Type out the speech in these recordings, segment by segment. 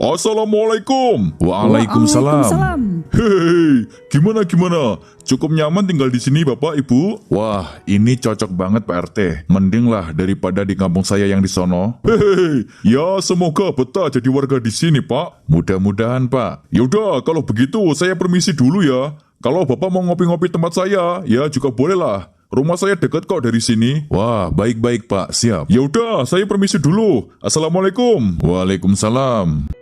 Assalamualaikum. Waalaikumsalam. Hei, gimana? Cukup nyaman tinggal di sini, Bapak, Ibu? Wah, ini cocok banget, Pak RT. Mending lah daripada di kampung saya yang di sono. Hei, ya semoga betah jadi warga di sini, Pak. Mudah-mudahan, Pak. Yaudah, kalau begitu saya permisi dulu ya. Kalau Bapak mau ngopi-ngopi tempat saya, ya juga boleh lah. Rumah saya dekat kok dari sini. Wah, baik-baik, Pak. Siap. Yaudah, saya permisi dulu. Assalamualaikum. Waalaikumsalam.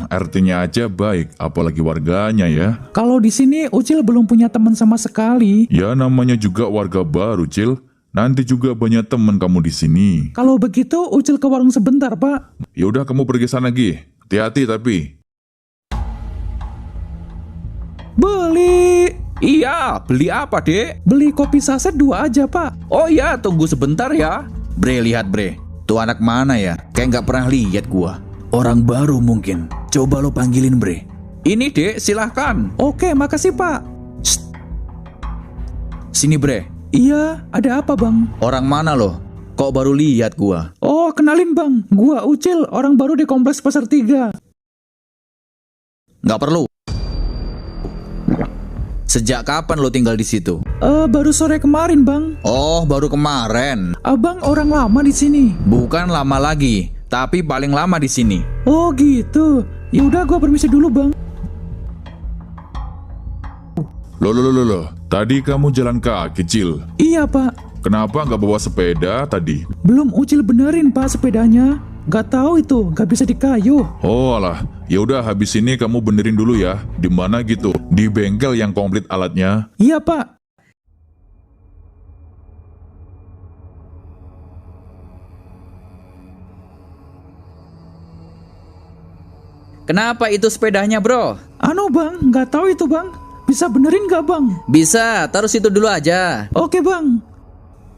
RT-nya aja baik, apalagi warganya ya. Kalau di sini Ucil belum punya teman sama sekali. Ya namanya juga warga baru, Cil. Nanti juga banyak teman kamu di sini. Kalau begitu Ucil ke warung sebentar, Pak. Yaudah kamu pergi sana, Gi. Hati-hati tapi. Beli. Iya, beli apa, Dek? Beli kopi saset 2 aja, Pak. Oh iya, tunggu sebentar ya. Bre, lihat Bre. Tuh anak mana ya? Kayak nggak pernah lihat gua. Orang baru mungkin. Coba lo panggilin Bre. Ini Dek, silahkan. Oke, makasih, Pak. Shh. Sini Bre. Iya, ada apa, Bang? Orang mana lo? Kok baru lihat gua? Oh, kenalin, Bang. Gua Ucil, orang baru di Kompleks Pasar 3. Nggak perlu. Sejak kapan lo tinggal di situ? Baru sore kemarin, Bang. Oh, baru kemarin. Abang orang lama di sini. Bukan lama lagi, tapi paling lama di sini. Oh, gitu. Ya udah, gua permisi dulu, Bang. Loh. Tadi kamu jalan kaki, Cil. Iya, Pak. Kenapa nggak bawa sepeda tadi? Belum Ucil benerin, Pak, sepedanya. Gak tahu itu, gak bisa dikayuh. Oh alah, ya udah habis ini kamu benerin dulu ya. Di mana gitu? Di bengkel yang komplit alatnya. Iya, Pak. Kenapa itu sepedanya, Bro? Anu, Bang, gak tahu itu, Bang. Bisa benerin gak, Bang? Bisa, taruh situ dulu aja. Oke, Bang.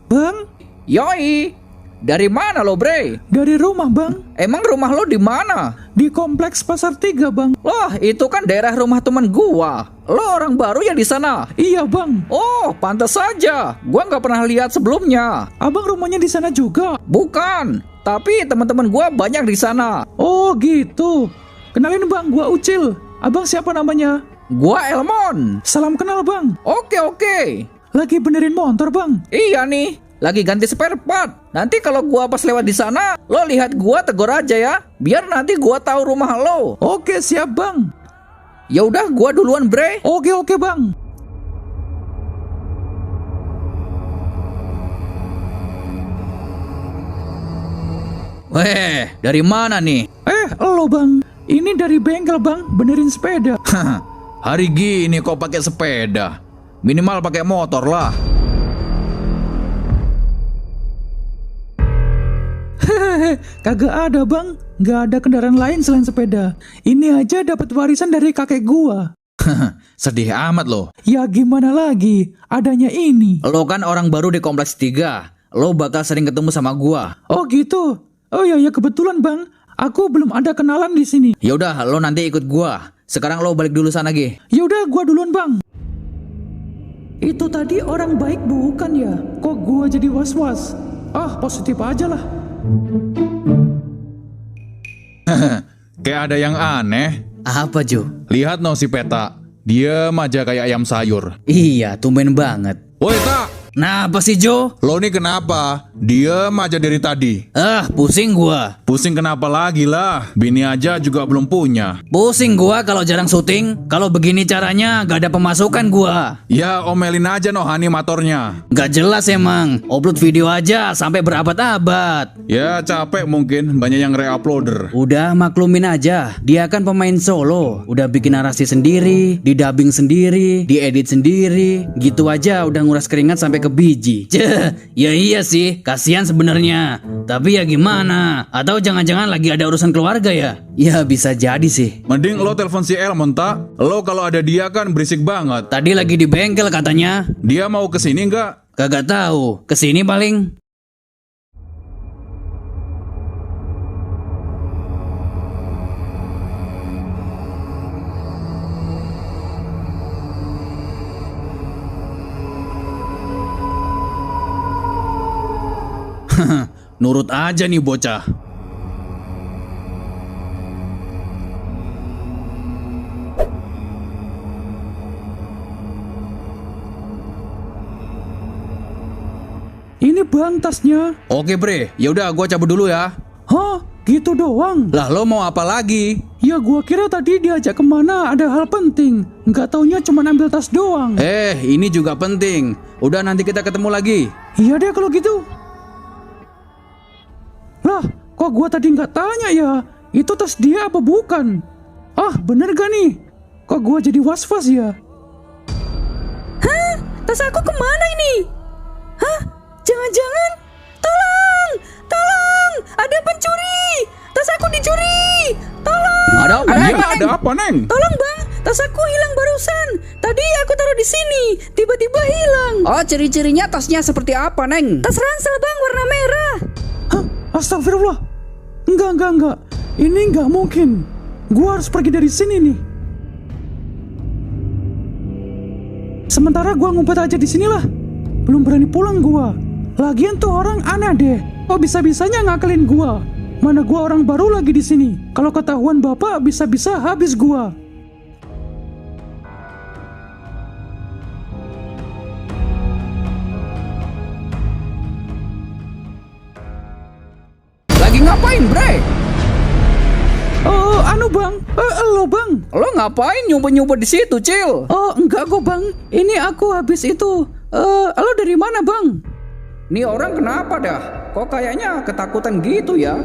Bang, Yoi, dari mana lo, Bre? dari rumah, Bang. Emang rumah lo di mana? Di Kompleks Pasar 3, Bang. Loh, itu kan daerah rumah teman gua. Lo orang baru ya di sana? Iya, Bang. Oh, pantas saja. Gua nggak pernah lihat sebelumnya. Abang rumahnya di sana juga. Bukan, tapi teman-teman gua banyak di sana. Oh, gitu. Kenalin, Bang, gua Ucil. Abang siapa namanya? Gua Elmon. Salam kenal, Bang. Oke. Lagi benerin motor, Bang. Iya nih, lagi ganti spare part. Nanti kalau gua pas lewat di sana, lo lihat gua tegur aja ya. Biar nanti gua tahu rumah lo. Oke, siap, Bang. Ya udah, gua duluan, Bre. Oke, Bang. Weh, dari mana nih? Lo, Bang. Ini dari bengkel, Bang. Benerin sepeda. Hari gini kok pakai sepeda? Minimal pakai motor lah. Kagak ada, Bang. Gak ada kendaraan lain selain sepeda. Ini aja dapat warisan dari kakek gua. Sedih amat lo. Ya gimana lagi? Adanya ini. Lo kan orang baru di Kompleks 3. Lo bakal sering ketemu sama gua. Oh gitu. Oh ya kebetulan, Bang. Aku belum ada kenalan di sini. Ya udah, lo nanti ikut gua. Sekarang lo balik dulu sana, Gi. Ya udah, gua duluan, Bang. Itu tadi orang baik bukan ya? Kok gua jadi was-was? Positif aja lah. Kayak ada yang aneh. Apa, Jo? Lihat no si Peta. Dia aja kayak ayam sayur. Iya, tumben banget. Woi, Tak. Kenapa sih, Jo? Lo nih kenapa? Diam aja dari tadi. Pusing gua. Pusing kenapa lagi lah? Bini aja juga belum punya. Pusing gua kalau jarang syuting. Kalau begini caranya gak ada pemasukan gua. Ya omelin aja no animatornya. Gak jelas emang. Upload video aja sampai berabad-abad. Ya capek mungkin, banyak yang re-uploader. Udah maklumin aja. Dia kan pemain solo. Udah bikin narasi sendiri, didubbing sendiri, diedit sendiri. Gitu aja udah nguras keringat sampai ke biji. Ya iya sih, kasihan sebenarnya. Tapi ya gimana? Atau jangan-jangan lagi ada urusan keluarga ya? Ya bisa jadi sih. Mending lo telepon si Elmon, Tak. Lo kalau ada dia kan berisik banget. Tadi lagi di bengkel katanya. Dia mau kesini nggak? Kagak tahu. Kesini paling. Nurut aja nih bocah. Ini bang tasnya. Oke bre, yaudah gua cabut dulu ya. Hah? Gitu doang? Lah lo mau apa lagi? Ya gua kira tadi diajak kemana ada hal penting. Nggak taunya cuma ambil tas doang. Ini juga penting. Udah nanti kita ketemu lagi. Iya deh kalau gitu. Lah, kok gua tadi nggak tanya ya? Itu tas dia apa bukan? Ah, bener gak nih? Kok gua jadi was-was ya? Hah? Tas aku kemana ini? Hah? Jangan-jangan? Tolong! Tolong! Ada pencuri! Tas aku dicuri! Tolong! Ada apa? Ada apa, Neng? Tolong bang, tas aku hilang barusan. Tadi aku taruh di sini, tiba-tiba hilang. Oh, ciri-cirinya tasnya seperti apa, Neng? Tas ransel bang, warna merah. Hah? Astagfirullah. Enggak. Ini enggak mungkin. Gua harus pergi dari sini nih. Sementara gua ngumpet aja di sinilah. Belum berani pulang gua. Lagian tuh orang aneh deh. Kok bisa-bisanya ngakalin gua? Mana gua orang baru lagi di sini. Kalau ketahuan bapak bisa-bisa habis gua. Lagi ngapain, bre? Bang. Lo bang. Lo ngapain nyumpet-nyumpet di situ, Cil? Oh, enggak kok bang. Ini aku habis itu. Lo dari mana bang? Nih orang kenapa dah? Kok kayaknya ketakutan gitu ya?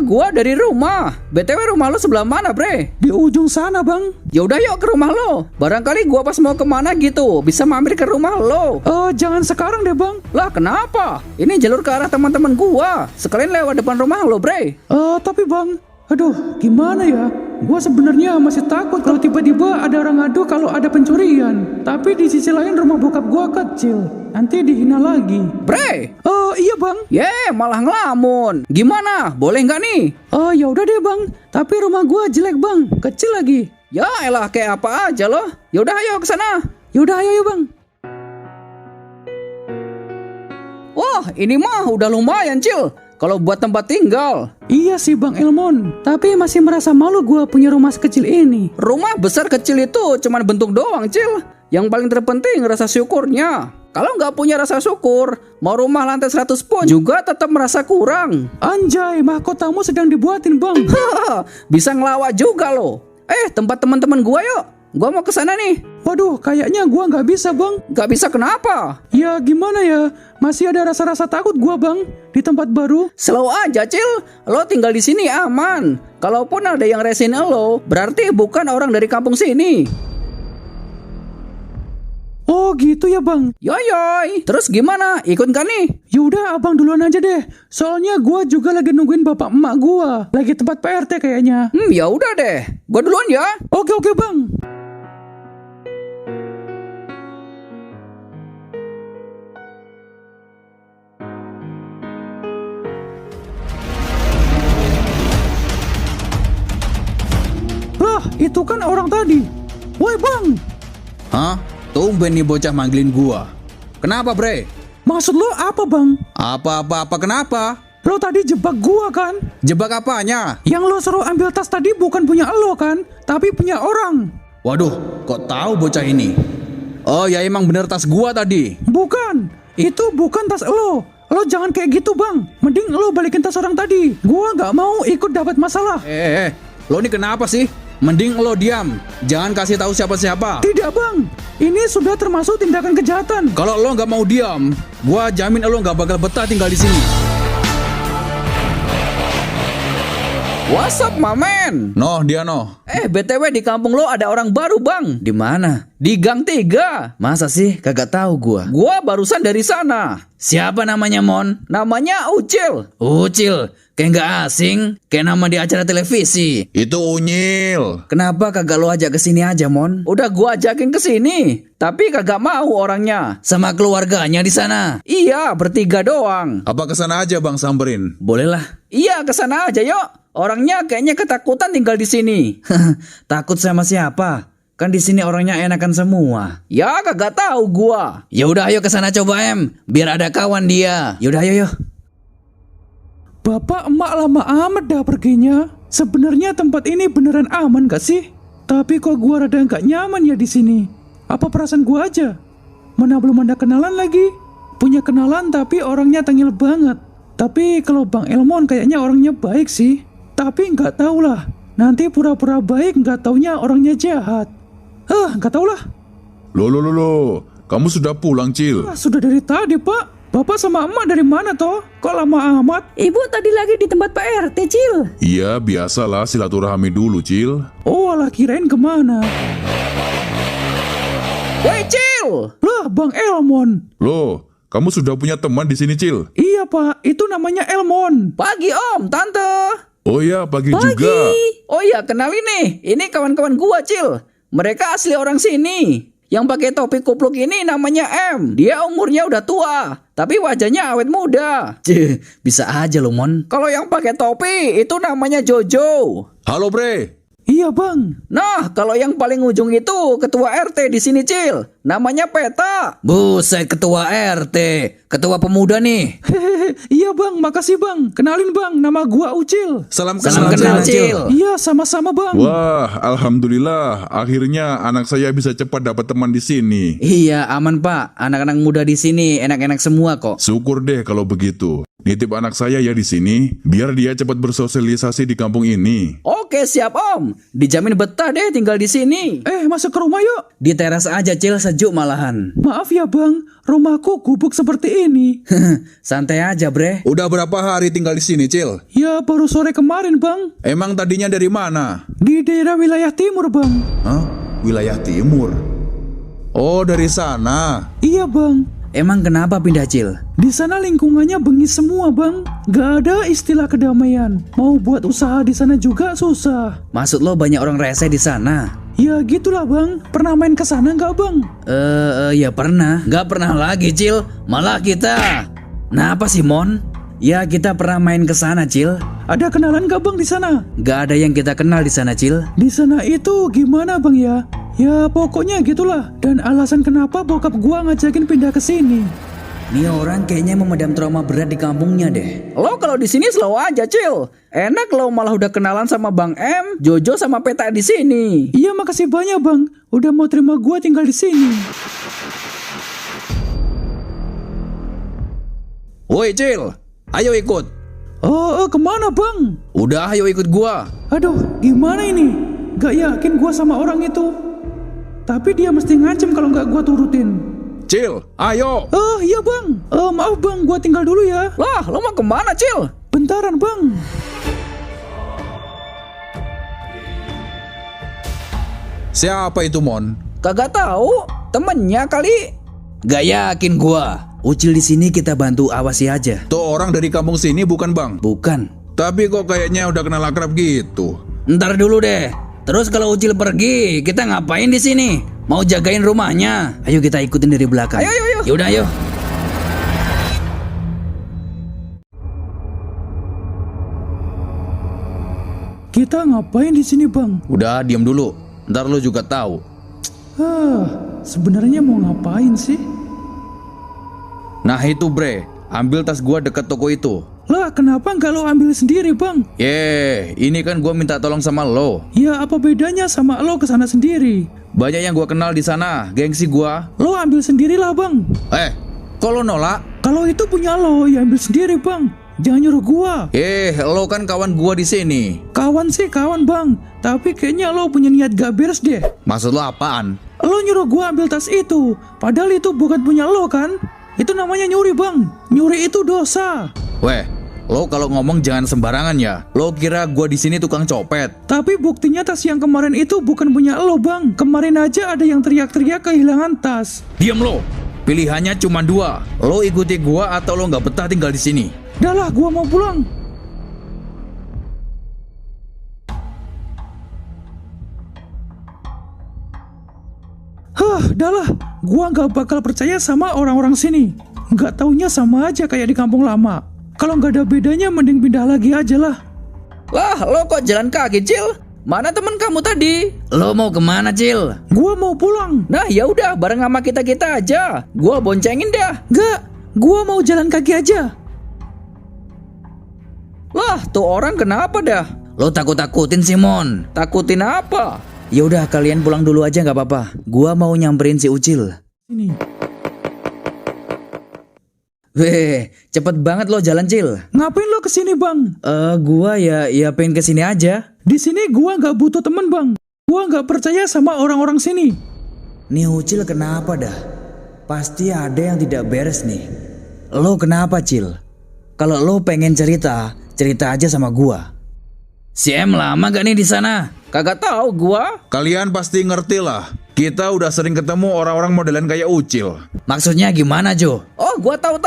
Gua dari rumah. BTW rumah lo sebelah mana, bre? Di ujung sana bang. Yaudah yuk ke rumah lo. Barangkali gua pas mau kemana gitu bisa mampir ke rumah lo. Jangan sekarang deh bang. Lah kenapa? Ini jalur ke arah teman-teman gua. Sekalian lewat depan rumah lo, bre. Tapi bang, aduh, gimana ya? Gua sebenarnya masih takut kalau tiba-tiba ada orang ngadu kalau ada pencurian. Tapi di sisi lain rumah bokap gua kecil, nanti dihina lagi. Bre, Iya bang. malah ngelamun. Gimana? Boleh nggak nih? Ya udah deh bang. Tapi rumah gua jelek bang, kecil lagi. Ya elah kayak apa aja loh. Yaudah ayo ke sana. Yaudah ayo bang. Wah, ini mah udah lumayan, Cil. Kalau buat tempat tinggal. Iya sih Bang Elmon, tapi masih merasa malu gua punya rumah sekecil ini. Rumah besar kecil itu cuman bentuk doang, Cil. Yang paling terpenting rasa syukurnya. Kalau nggak punya rasa syukur, mau rumah lantai 100 pun juga tetap merasa kurang. Anjay, mahkotamu sedang dibuatin Bang. Bisa ngelawak juga loh. Tempat teman-teman gua yuk. Gua mau ke sana nih. Waduh, kayaknya gua nggak bisa Bang. Nggak bisa kenapa? Ya gimana ya, masih ada rasa-rasa takut gua Bang di tempat baru. Slow aja, Cil. Lo tinggal di sini aman. Kalaupun ada yang resin lo, berarti bukan orang dari kampung sini. Oh gitu ya Bang. Yoyoy, terus gimana? Ikut kan nih? Yaudah abang duluan aja deh. Soalnya gua juga lagi nungguin bapak emak gua. Lagi tempat PRT kayaknya. Ya udah deh. Gua duluan ya. Oke Bang. Lah, itu kan orang tadi. Woi Bang. Hah? Tumben nih bocah manggilin gua. Kenapa, bre? Maksud lo apa Bang? Apa kenapa? Lo tadi jebak gua kan? Jebak apanya? Yang lo suruh ambil tas tadi bukan punya lo kan? Tapi punya orang. Waduh, kok tahu bocah ini? Oh ya emang bener tas gua tadi. Bukan, itu bukan tas lo. Lo jangan kayak gitu Bang. Mending lo balikin tas orang tadi. Gua nggak mau ikut dapat masalah. Lo ini kenapa sih? Mending lo diam. Jangan kasih tahu siapa-siapa. Tidak Bang, ini sudah termasuk tindakan kejahatan. Kalau lo nggak mau diam, gua jamin lo nggak bakal betah tinggal di sini. What's up, mamen? Noh, dia noh. BTW di kampung lo ada orang baru, Bang. Di mana? Di Gang 3. Masa sih? Kagak tahu gua. Gua barusan dari sana. Siapa namanya, Mon? Namanya Ucil. Ucil? Kayak nggak asing, kayak nama di acara televisi. Itu Unyil. Kenapa kagak lo ajak ke sini aja, Mon? Udah gua ajakin ke sini, tapi kagak mau orangnya. Sama keluarganya di sana. Iya, bertiga doang. Apa kesana aja Bang samperin? Bolehlah. Iya, ke sana aja yuk. Orangnya kayaknya ketakutan tinggal di sini. Takut sama siapa? Kan di sini orangnya enakan semua. Ya kagak tahu gua. Ya udah ayo ke sana coba biar ada kawan dia. Yaudah ayo yuk. Bapak emak lama amat dah perginya. Sebenarnya tempat ini beneran aman gak sih? Tapi kok gua rada gak nyaman ya di sini. Apa perasaan gua aja? Mana belum ada kenalan lagi? punya kenalan tapi orangnya tengil banget. Tapi kalau Bang Elmon kayaknya orangnya baik sih. Tapi nggak tahu lah. Nanti pura-pura baik nggak taunya orangnya jahat. Nggak tahu lah. Loh, kamu sudah pulang, Cil? Sudah dari tadi, Pak. Bapak sama emak dari mana toh? Kok lama amat? Ibu tadi lagi di tempat Pak RT, Cil. Iya, biasalah silaturahmi dulu, Cil. Oh, alah kirain kemana? Woi Cil! Lah, Bang Elmon. Loh, kamu sudah punya teman di sini, Cil? Iya, Pak. Itu namanya Elmon. Pagi Om, Tante. Oh ya, pagi juga. Oh iya, kenalin nih. Ini kawan-kawan gua, Cil. Mereka asli orang sini. Yang pakai topi kupluk ini namanya M. Dia umurnya udah tua, tapi wajahnya awet muda. Bisa aja lo, Mon. Kalau yang pakai topi itu namanya Jojo. Halo, Bre. Iya, Bang. Nah, kalau yang paling ujung itu ketua RT di sini, Cil. Namanya Peta. Buset, ketua RT. Ketua pemuda nih. Hehehe. Iya, Bang. Makasih, Bang. Kenalin, Bang. Nama gua Ucil. Salam Kenal, Cil. Iya, sama-sama, Bang. Wah, alhamdulillah. Akhirnya anak saya bisa cepat dapat teman di sini. Iya, aman, Pak. Anak-anak muda di sini enak-enak semua kok. Syukur deh kalau begitu. Nitip anak saya ya di sini, biar dia cepat bersosialisasi di kampung ini. Oke, siap, Om. Dijamin betah deh tinggal di sini. Masuk ke rumah yuk. Di teras aja, Cil, sejuk malahan. Maaf ya, Bang. Rumahku gubuk seperti ini. Santai aja, Bre. Udah berapa hari tinggal di sini, Cil? Ya, baru sore kemarin, Bang. Emang tadinya dari mana? Di daerah wilayah timur, Bang. Hah? Wilayah timur? Oh, dari sana. Iya, Bang. Emang kenapa pindah, Cil? Di sana lingkungannya bengis semua, Bang. Gak ada istilah kedamaian. Mau buat usaha di sana juga susah. Maksud lo banyak orang rese di sana? Ya gitulah, Bang. Pernah main ke sana nggak, Bang? Ya pernah. Gak pernah lagi, Cil. Malah kita. Nah, apa sih, Mon? Ya, kita pernah main ke sana, Cil. Ada kenalan nggak, Bang, di sana? Gak ada yang kita kenal di sana, Cil. Di sana itu gimana, Bang ya? Ya pokoknya gitulah. Dan alasan kenapa bokap gua ngajakin pindah ke sini. Nih orang kayaknya memendam trauma berat di kampungnya deh. Lo kalau di sini slow aja, Cil. Enak lo malah udah kenalan sama Bang M, Jojo sama Peta di sini. Iya, makasih banyak, Bang. Udah mau terima gua tinggal di sini. Woi, Cil. Ayo ikut. Kemana, Bang? Udah, ayo ikut gua. Aduh, gimana ini? Gak yakin gua sama orang itu. Tapi dia mesti ngancem kalau nggak gua turutin. Cil, ayo. Iya, Bang. Maaf, Bang. Gua tinggal dulu ya. Lah, lo mau kemana, Cil? Bentaran, Bang. Siapa itu, Mon? Kagak tahu, temennya kali. Gak yakin gua. Ucil di sini kita bantu awasi aja. Tuh orang dari kampung sini bukan, Bang? Bukan. Tapi kok kayaknya udah kenal akrab gitu. Ntar dulu deh. Terus kalau Ucil pergi, kita ngapain di sini? Mau jagain rumahnya? Ayo kita ikutin dari belakang. Ayo. Yaudah, ayo. Kita ngapain di sini, Bang? Udah, diam dulu. Ntar lu juga tahu. Sebenarnya mau ngapain sih? Nah itu, Bre. Ambil tas gua deket toko itu. Lah, kenapa nggak lo ambil sendiri, Bang? Ini kan gua minta tolong sama lo. Ya, apa bedanya sama lo kesana sendiri? Banyak yang gua kenal di sana, gengsi gua. Lo ambil sendirilah, Bang. Kok lo nolak? Kalau itu punya lo, ya ambil sendiri, Bang. Jangan nyuruh gua. Lo kan kawan gua di sini. Kawan sih kawan, Bang. Tapi kayaknya lo punya niat gak beres deh. Maksud lo apaan? Lo nyuruh gua ambil tas itu. Padahal itu bukan punya lo kan? Itu namanya nyuri, Bang. Nyuri itu dosa. Lo kalau ngomong jangan sembarangan ya. Lo kira gua di sini tukang copet? Tapi buktinya tas yang kemarin itu bukan punya lo, Bang. Kemarin aja ada yang teriak-teriak kehilangan tas. Diam lo. Pilihannya cuma dua. Lo ikuti gua atau lo nggak betah tinggal di sini. Dah lah, gua mau pulang. Dah lah. Gua nggak bakal percaya sama orang-orang sini. Nggak taunya sama aja kayak di kampung lama. Kalau nggak ada bedanya, mending pindah lagi aja lah. Lah, lo kok jalan kaki, Cil? Mana teman kamu tadi? Lo mau kemana, Cil? Gua mau pulang. Nah, ya udah, bareng sama kita aja. Gua boncengin dah. Nggak, gua mau jalan kaki aja. Lah, tuh orang kenapa dah? Lo takut-takutin, Simon. Takutin apa? Ya udah, kalian pulang dulu aja nggak apa-apa. Gua mau nyamperin si Ucil. Ini. Weh, cepet banget lo jalan, Cil. Ngapain lo kesini bang? Gua ya pengen kesini aja. Di sini gua nggak butuh temen bang. Gua nggak percaya sama orang-orang sini. Nih Ucil kenapa dah? Pasti ada yang tidak beres nih. Lo kenapa, Cil? Kalau lo pengen cerita aja sama gua. Si M lama gak nih di sana? Kagak tahu gua. Kalian pasti ngerti lah. Kita udah sering ketemu orang-orang modelan kayak Ucil. Maksudnya gimana, Jo? Oh, gua tahu.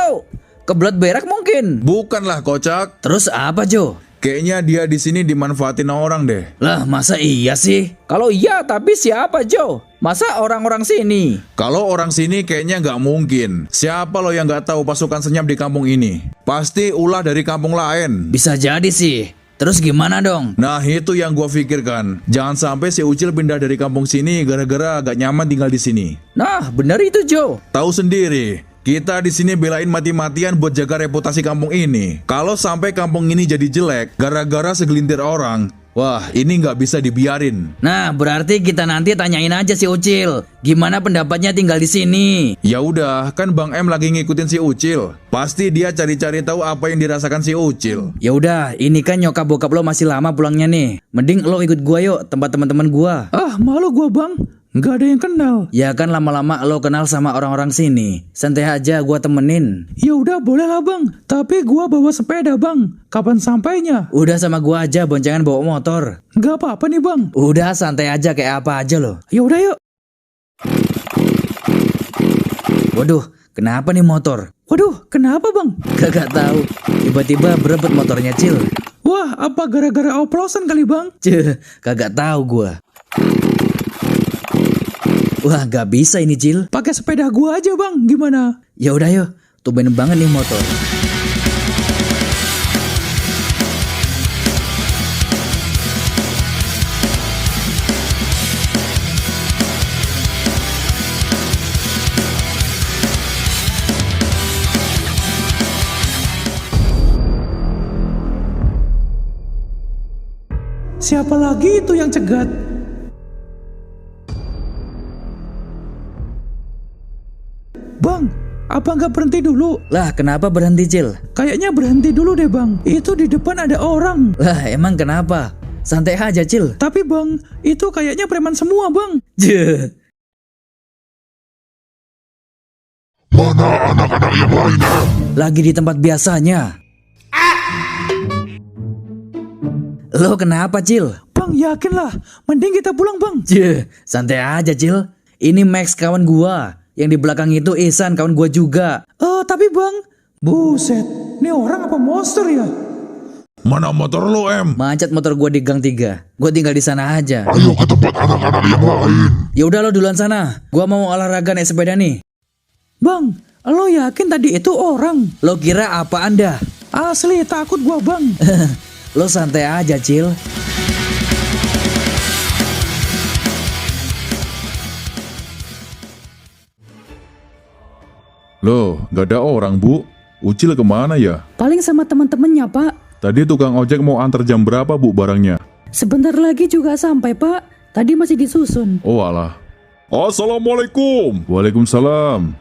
Kebelet berak mungkin. Bukanlah kocak. Terus apa, Jo? Kayaknya dia di sini dimanfaatin orang deh. Lah, masa iya sih? Kalau iya, tapi siapa, Jo? Masa orang-orang sini? Kalau orang sini kayaknya nggak mungkin. Siapa lo yang nggak tahu pasukan senyap di kampung ini? Pasti ulah dari kampung lain. Bisa jadi sih. Terus gimana dong? Nah itu yang gua pikirkan. Jangan sampai si Ucil pindah dari kampung sini gara-gara gak nyaman tinggal di sini. Nah, bener itu, Jo. Tahu sendiri, kita di sini belain mati-matian buat jaga reputasi kampung ini. Kalau sampai kampung ini jadi jelek gara-gara segelintir orang, wah ini nggak bisa dibiarin. Nah, berarti kita nanti tanyain aja si Ucil. Gimana pendapatnya tinggal di sini? Ya udah, kan Bang M lagi ngikutin si Ucil. Pasti dia cari-cari tahu apa yang dirasakan si Ucil. Ya udah, ini kan nyokap bokap lo masih lama pulangnya nih. Mending lo ikut gua yuk, tempat teman-teman gua. Ah, malu gua bang. Nggak ada yang kenal. Ya kan lama-lama lo kenal sama orang-orang sini. Santai aja, gua temenin. Ya udah boleh lah bang. Tapi gua bawa sepeda bang. Kapan sampainya? Udah sama gua aja, boncengan bawa motor. Nggak apa-apa nih bang. Udah santai aja kayak apa aja lo. Ya udah yuk. Waduh, kenapa nih motor? Waduh, kenapa bang? Kagak tahu. Tiba-tiba berebut motornya, Cil. Wah, apa gara-gara oplosan kali bang? Kagak tahu gua. Wah, gak bisa ini, Cil. Pakai sepeda gua aja bang, gimana? Ya udah yuk, tumben banget nih motor. Siapa lagi itu yang cegat? Bang, apa nggak berhenti dulu? Lah, kenapa berhenti, Cil? Kayaknya berhenti dulu deh bang. Itu di depan ada orang. Lah, emang kenapa? Santai aja, Cil. Tapi bang, itu kayaknya preman semua bang. Mana anak-anak yang lainnya? Lagi di tempat biasanya. Lo kenapa, Cil? Bang, yakin lah. Mending kita pulang bang. Santai aja, Cil. Ini Max kawan gua. Yang di belakang itu Ihsan kawan gua juga. Tapi bang, buset. Ini orang apa monster ya? Mana motor lo, M? Macet motor gua di gang 3. Gua tinggal di sana aja. Ayo ke tempat anak-anak yang lain. Ya udah lo duluan sana. Gua mau olahraga naik sepeda nih. Bang, lo yakin tadi itu orang? Lo kira apa Anda? Asli takut gua bang. Lo santai aja, Cil. Loh, gak ada orang, Bu. Ucil kemana ya? Paling sama teman-temannya, Pak. Tadi tukang ojek mau antar jam berapa, Bu, barangnya? Sebentar lagi juga sampai, Pak. Tadi masih disusun. Oh alah. Assalamualaikum. Waalaikumsalam.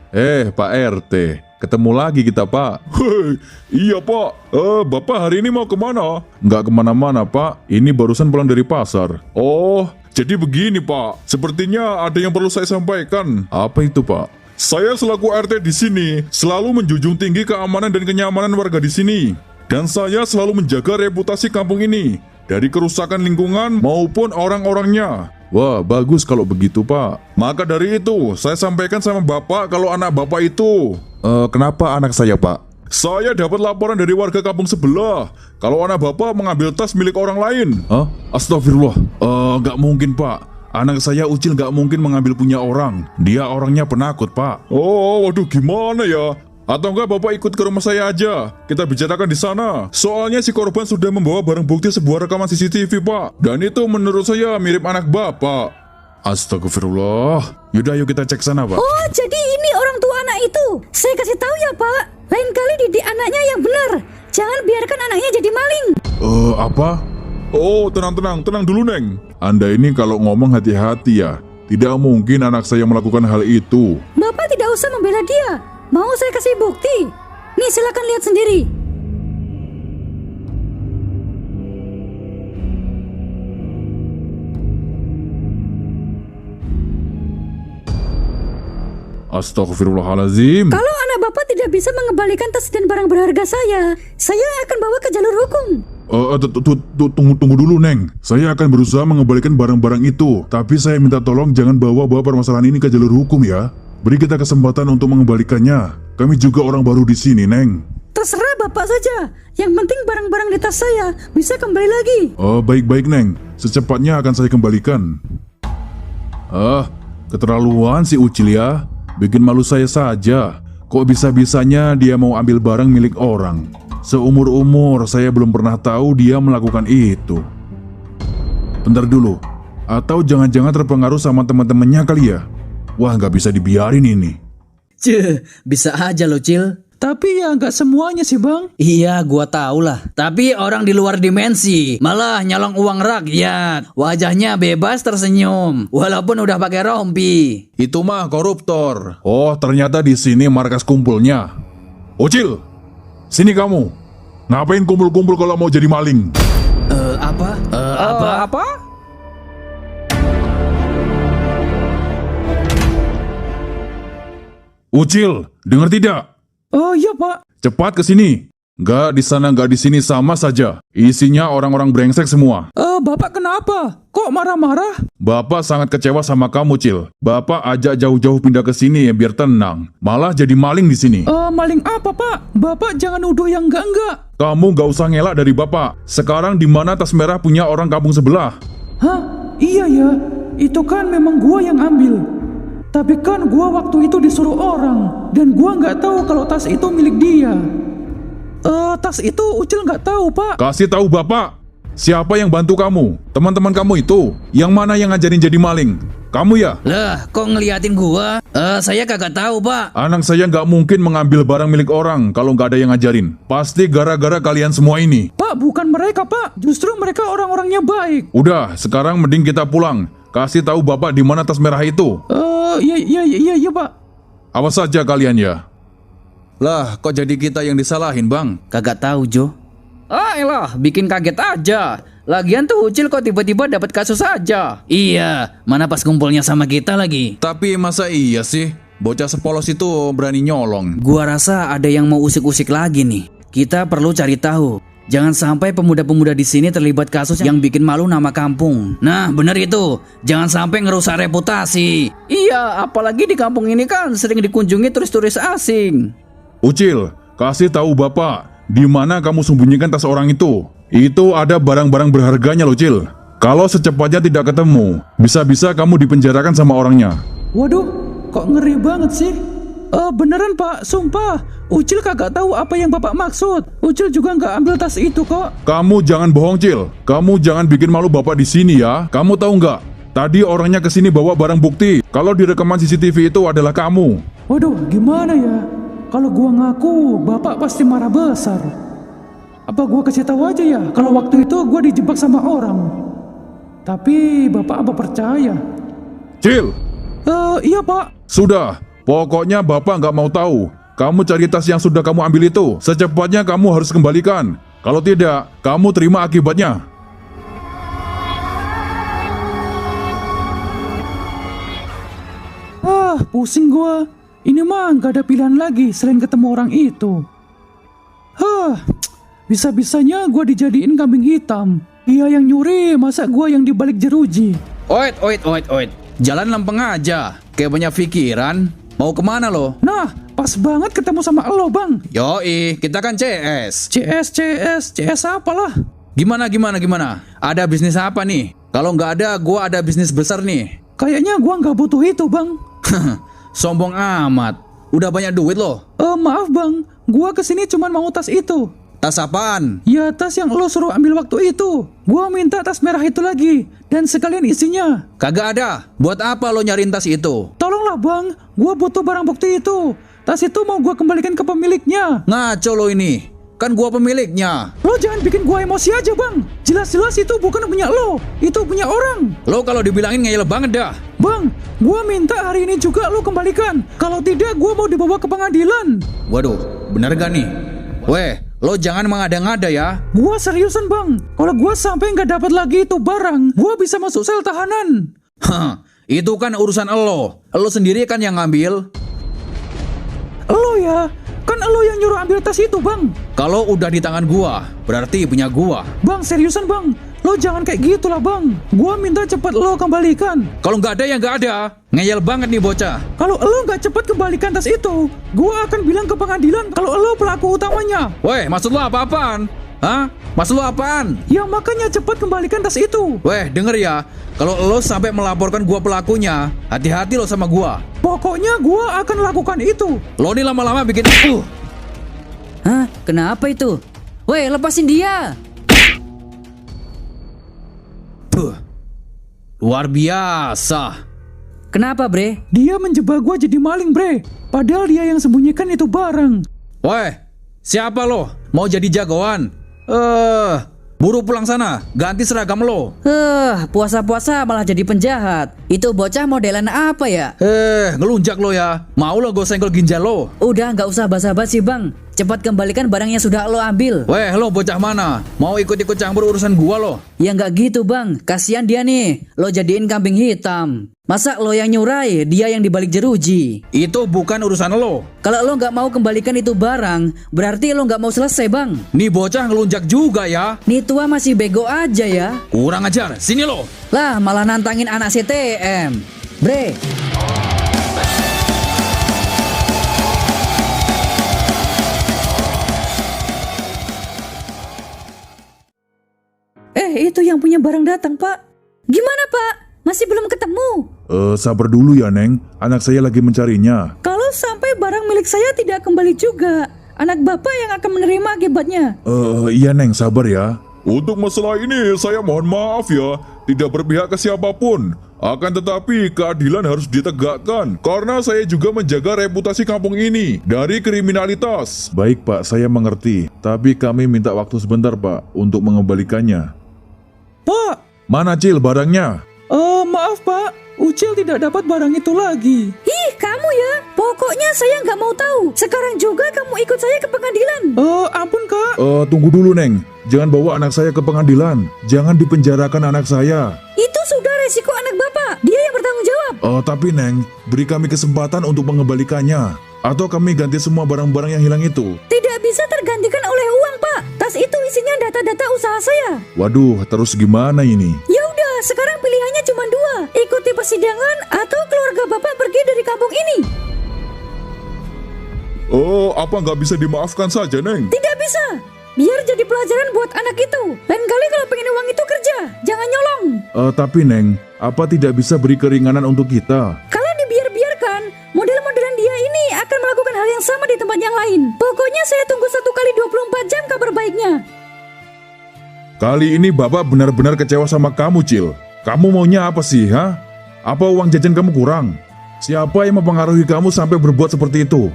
Pak RT. Ketemu lagi kita, Pak. Hei, iya, Pak. Bapak hari ini mau kemana? Nggak kemana-mana, Pak. Ini barusan pulang dari pasar. Oh, jadi begini, Pak. Sepertinya ada yang perlu saya sampaikan. Apa itu, Pak? Saya selaku RT di sini selalu menjunjung tinggi keamanan dan kenyamanan warga di sini. Dan saya selalu menjaga reputasi kampung ini dari kerusakan lingkungan maupun orang-orangnya. Wah, bagus kalau begitu, Pak. Maka dari itu, saya sampaikan sama Bapak kalau anak Bapak itu... kenapa anak saya, Pak? Saya dapat laporan dari warga kampung sebelah kalau anak Bapak mengambil tas milik orang lain. Hah? Astagfirullah. Nggak mungkin, Pak. Anak saya Ucil gak mungkin mengambil punya orang. Dia orangnya penakut, Pak. Oh, waduh, gimana ya? Atau enggak Bapak ikut ke rumah saya aja. Kita bicarakan di sana. Soalnya si korban sudah membawa barang bukti sebuah rekaman CCTV, Pak. Dan itu menurut saya mirip anak Bapak. Astagfirullah. Yaudah, yuk kita cek sana, Pak. Oh, jadi ini orang tua anak itu. Saya kasih tahu ya, Pak. Lain kali didik anaknya yang benar. Jangan biarkan anaknya jadi maling. Apa? Oh, tenang dulu, Neng. Anda ini kalau ngomong hati-hati ya. Tidak mungkin anak saya melakukan hal itu. Bapak tidak usah membela dia. Mau saya kasih bukti? Nih silakan lihat sendiri. Astaghfirullahalazim. Kalau anak bapak tidak bisa mengembalikan tas dan barang berharga saya akan bawa ke jalur hukum. Tunggu dulu, Neng. Saya akan berusaha mengembalikan barang-barang itu. Tapi saya minta tolong jangan bawa permasalahan ini ke jalur hukum ya. Beri kita kesempatan untuk mengembalikannya. Kami juga orang baru di sini, Neng. Terserah bapak saja. Yang penting barang-barang di tas saya bisa kembali lagi. Baik-baik, Neng. Secepatnya akan saya kembalikan. Keterlaluan si Ucil ya. Bikin malu saya saja. Kok bisa-bisanya dia mau ambil barang milik orang? Seumur-umur saya belum pernah tahu dia melakukan itu. Bentar dulu. Atau jangan-jangan terpengaruh sama teman-temannya kali ya? Wah, nggak bisa dibiarin ini. Bisa aja lo, Cil. Tapi ya nggak semuanya sih bang. Iya, gua tau lah. Tapi orang di luar dimensi malah nyolong uang rakyat. Wajahnya bebas tersenyum, walaupun udah pakai rompi. Itu mah koruptor. Oh, ternyata di sini markas kumpulnya. Ucil, sini kamu. Ngapain kumpul-kumpul kalau mau jadi maling? Apa? Ucil, dengar tidak? Oh iya pak. Cepat ke sini. Nggak di sana, nggak di sini sama saja. Isinya orang-orang brengsek semua. Bapak kenapa? Kok marah-marah? Bapak sangat kecewa sama kamu, Cil. Bapak ajak jauh-jauh pindah ke sini ya biar tenang. Malah jadi maling di sini. Maling apa pak? Bapak jangan nuduh yang enggak. Kamu nggak usah ngelak dari Bapak. Sekarang di mana tas merah punya orang kampung sebelah? Hah? Iya ya. Itu kan memang gua yang ambil. Tapi kan gua waktu itu disuruh orang. Dan gua nggak tahu kalau tas itu milik dia. Tas itu Ucil nggak tahu pak. Kasih tahu Bapak. Siapa yang bantu kamu? Teman-teman kamu itu? Yang mana yang ngajarin jadi maling? Kamu ya? Lah, kok ngeliatin gua? Saya kagak tahu, Pak. Anak saya nggak mungkin mengambil barang milik orang kalau nggak ada yang ngajarin. Pasti gara-gara kalian semua ini. Pak, bukan mereka pak. Justru mereka orang-orangnya baik. Udah, sekarang mending kita pulang. Kasih tahu Bapak di mana tas merah itu. Iya pak. Awas saja kalian ya. Lah, kok jadi kita yang disalahin, Bang? Kagak tahu, Jo. Elah, bikin kaget aja. Lagian tuh Ucil kok tiba-tiba dapat kasus aja. Iya, mana pas kumpulnya sama kita lagi. Tapi masa iya sih? Bocah sepolos itu berani nyolong. Gua rasa ada yang mau usik-usik lagi nih. Kita perlu cari tahu. Jangan sampai pemuda-pemuda di sini terlibat kasus yang bikin malu nama kampung. Nah, bener itu. Jangan sampai ngerusak reputasi. Iya, apalagi di kampung ini kan sering dikunjungi turis-turis asing. Ucil, kasih tahu Bapak, di mana kamu sembunyikan tas orang itu? Itu ada barang-barang berharganya loh, Cil. Kalau secepatnya tidak ketemu, bisa-bisa kamu dipenjarakan sama orangnya. Waduh, kok ngeri banget sih? Beneran pak, sumpah. Ucil kagak tahu apa yang bapak maksud. Ucil juga nggak ambil tas itu kok. Kamu jangan bohong, Cil. Kamu jangan bikin malu Bapak di sini ya. Kamu tahu nggak? Tadi orangnya kesini bawa barang bukti. Kalau di rekaman CCTV itu adalah kamu. Waduh, gimana ya? Kalau gua ngaku, bapak pasti marah besar. Apa gua kasih tahu aja ya? Kalau waktu itu gua dijebak sama orang. Tapi bapak apa percaya? Cil, Iya pak. sudah. Pokoknya Bapak nggak mau tahu. Kamu cari tas yang sudah kamu ambil itu. Secepatnya kamu harus kembalikan. Kalau tidak, kamu terima akibatnya. Pusing gua. Ini mah nggak ada pilihan lagi selain ketemu orang itu. Bisa-bisanya gua dijadiin kambing hitam. Dia yang nyuri, masa gua yang dibalik jeruji. Oit. Jalan lempeng aja. Kayak banyak pikiran. Mau kemana lo? Nah, pas banget ketemu sama lo bang. Yoi, kita kan CS. CS apalah. Gimana? Ada bisnis apa nih? Kalau nggak ada, gua ada bisnis besar nih. Kayaknya gua nggak butuh itu bang. Sombong amat. Udah banyak duit lo. Maaf bang, gua kesini cuma mau tas itu. Tas apaan? Ya tas yang lo suruh ambil waktu itu. Gua minta tas merah itu lagi. Dan sekalian isinya. Kagak ada. Buat apa lo nyariin tas itu? Tolonglah bang, gua butuh barang bukti itu. Tas itu mau gua kembalikan ke pemiliknya. Ngaco lo ini. Kan gua pemiliknya. Lo jangan bikin gua emosi aja bang. Jelas-jelas itu bukan punya lo. Itu punya orang. Lo kalau dibilangin ngeyel banget dah. Bang, gua minta hari ini juga lo kembalikan. Kalau tidak gua mau dibawa ke pengadilan. Waduh, bener gak nih? Weh, lo jangan mengada-ngada ya. Gua seriusan bang, kalau gua sampai nggak dapat lagi itu barang, gua bisa masuk sel tahanan. Hah, itu kan urusan lo. Lo sendiri kan yang ngambil. Lo ya, kan lo yang nyuruh ambil tas itu bang. Kalau udah di tangan gua, berarti punya gua. Bang seriusan bang, lo jangan kayak gitulah bang. Gua minta cepat lo kembalikan. Kalau nggak ada ya nggak ada. Ngeyel banget nih bocah. Kalau lo nggak cepat kembalikan tas itu, gua akan bilang ke pengadilan kalau lo pelaku utamanya. Weh, maksud lo apa-apaan? Hah? Maksud lo apaan? Ya makanya cepat kembalikan tas itu. Weh, denger ya. Kalau lo sampai melaporkan gua pelakunya, hati-hati lo sama gua. Pokoknya gua akan lakukan itu. Lo nih lama-lama bikin Hah? Kenapa itu? Woi, lepasin dia. Puh. Luar biasa. Kenapa, Bre? Dia menjebak gua jadi maling bre. Padahal dia yang sembunyikan itu barang. Weh, siapa lo? Mau jadi jagoan? Buru pulang sana, ganti seragam lo. Puasa-puasa malah jadi penjahat. Itu bocah modelan apa ya? Ngelunjak lo ya. Mau lo gue senggol ginjal lo. Udah nggak usah basa-basi bang. Cepat kembalikan barang yang sudah lo ambil. Weh, lo bocah mana? Mau ikut-ikut campur urusan gua lo? Ya nggak gitu bang. Kasihan dia nih. Lo jadiin kambing hitam. Masa lo yang nyurai, dia yang dibalik jeruji. Itu bukan urusan lo. Kalau lo nggak mau kembalikan itu barang, berarti lo nggak mau selesai bang. Nih bocah ngelunjak juga ya. Nih tua masih bego aja ya. Kurang ajar, sini lo. Lah malah nantangin anak CTM. Bre. Itu yang punya barang datang, Pak. Gimana, Pak? Masih belum ketemu? Sabar dulu ya, Neng. Anak saya lagi mencarinya. Kalau sampai barang milik saya tidak kembali juga, anak Bapak yang akan menerima akibatnya. Iya, Neng, sabar ya. Untuk masalah ini, saya mohon maaf ya. Tidak berpihak ke siapapun. Akan tetapi, keadilan harus ditegakkan. Karena saya juga menjaga reputasi kampung ini dari kriminalitas. Baik, Pak, saya mengerti. Tapi kami minta waktu sebentar, Pak, untuk mengembalikannya. Pak, Mana, Cil, barangnya? maaf pak, Ucil tidak dapat barang itu lagi. Ih, kamu ya. Pokoknya saya nggak mau tahu. Sekarang juga kamu ikut saya ke pengadilan. Ampun kak. Tunggu dulu, Neng. Jangan bawa anak saya ke pengadilan. Jangan dipenjarakan anak saya. Itu sudah resiko anak Bapak. Dia yang bertanggung jawab. Tapi, Neng, beri kami kesempatan untuk mengembalikannya. Atau kami ganti semua barang-barang yang hilang itu. Tidak bisa tergantikan oleh uang, Pak. Tas itu isinya data-data usaha saya. Waduh, terus gimana ini? Ya udah, sekarang pilihannya cuma dua. Ikuti persidangan atau keluarga Bapak pergi dari kampung ini. Apa nggak bisa dimaafkan saja, Neng? Tidak bisa. Biar jadi pelajaran buat anak itu. Lain kali kalau pengen uang itu kerja, jangan nyolong. Tapi, Neng, apa tidak bisa beri keringanan untuk kita? Kalau dibiarkan, model-modelan dia ini akan melakukan hal yang sama di tempat yang lain. Pokoknya saya tunggu 1 kali 24 jam kabar baiknya. Kali ini Bapak benar-benar kecewa sama kamu, Cil. Kamu maunya apa sih, ha? Apa uang jajan kamu kurang? Siapa yang mempengaruhi kamu sampai berbuat seperti itu?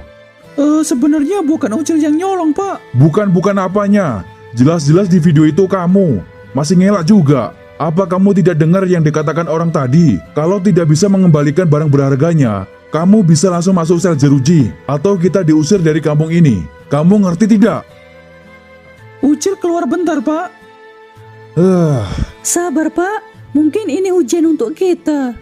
Sebenarnya bukan Ucil yang nyolong pak. Bukan apanya. Jelas-jelas di video itu kamu. Masih ngelak juga. Apa kamu tidak dengar yang dikatakan orang tadi? Kalau tidak bisa mengembalikan barang berharganya, kamu bisa langsung masuk sel jeruji. Atau kita diusir dari kampung ini. Kamu ngerti tidak? Ucil keluar bentar pak. Sabar, Pak. Mungkin ini ujian untuk kita.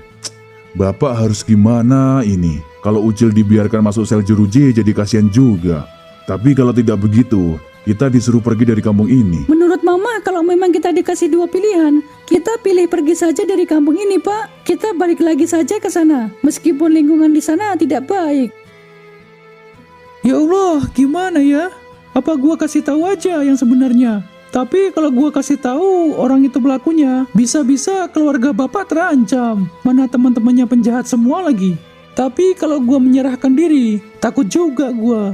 Bapak harus gimana ini? Kalau Ucil dibiarkan masuk sel jeruji jadi kasihan juga. Tapi kalau tidak begitu, kita disuruh pergi dari kampung ini. Menurut Mama, kalau memang kita dikasih dua pilihan, kita pilih pergi saja dari kampung ini, Pak. Kita balik lagi saja ke sana, meskipun lingkungan di sana tidak baik. Ya Allah, gimana ya? Apa gua kasih tahu aja yang sebenarnya? Tapi kalau gua kasih tahu orang itu pelakunya, bisa-bisa keluarga bapak terancam. Mana teman-temannya penjahat semua lagi. Tapi kalau gua menyerahkan diri, takut juga gua.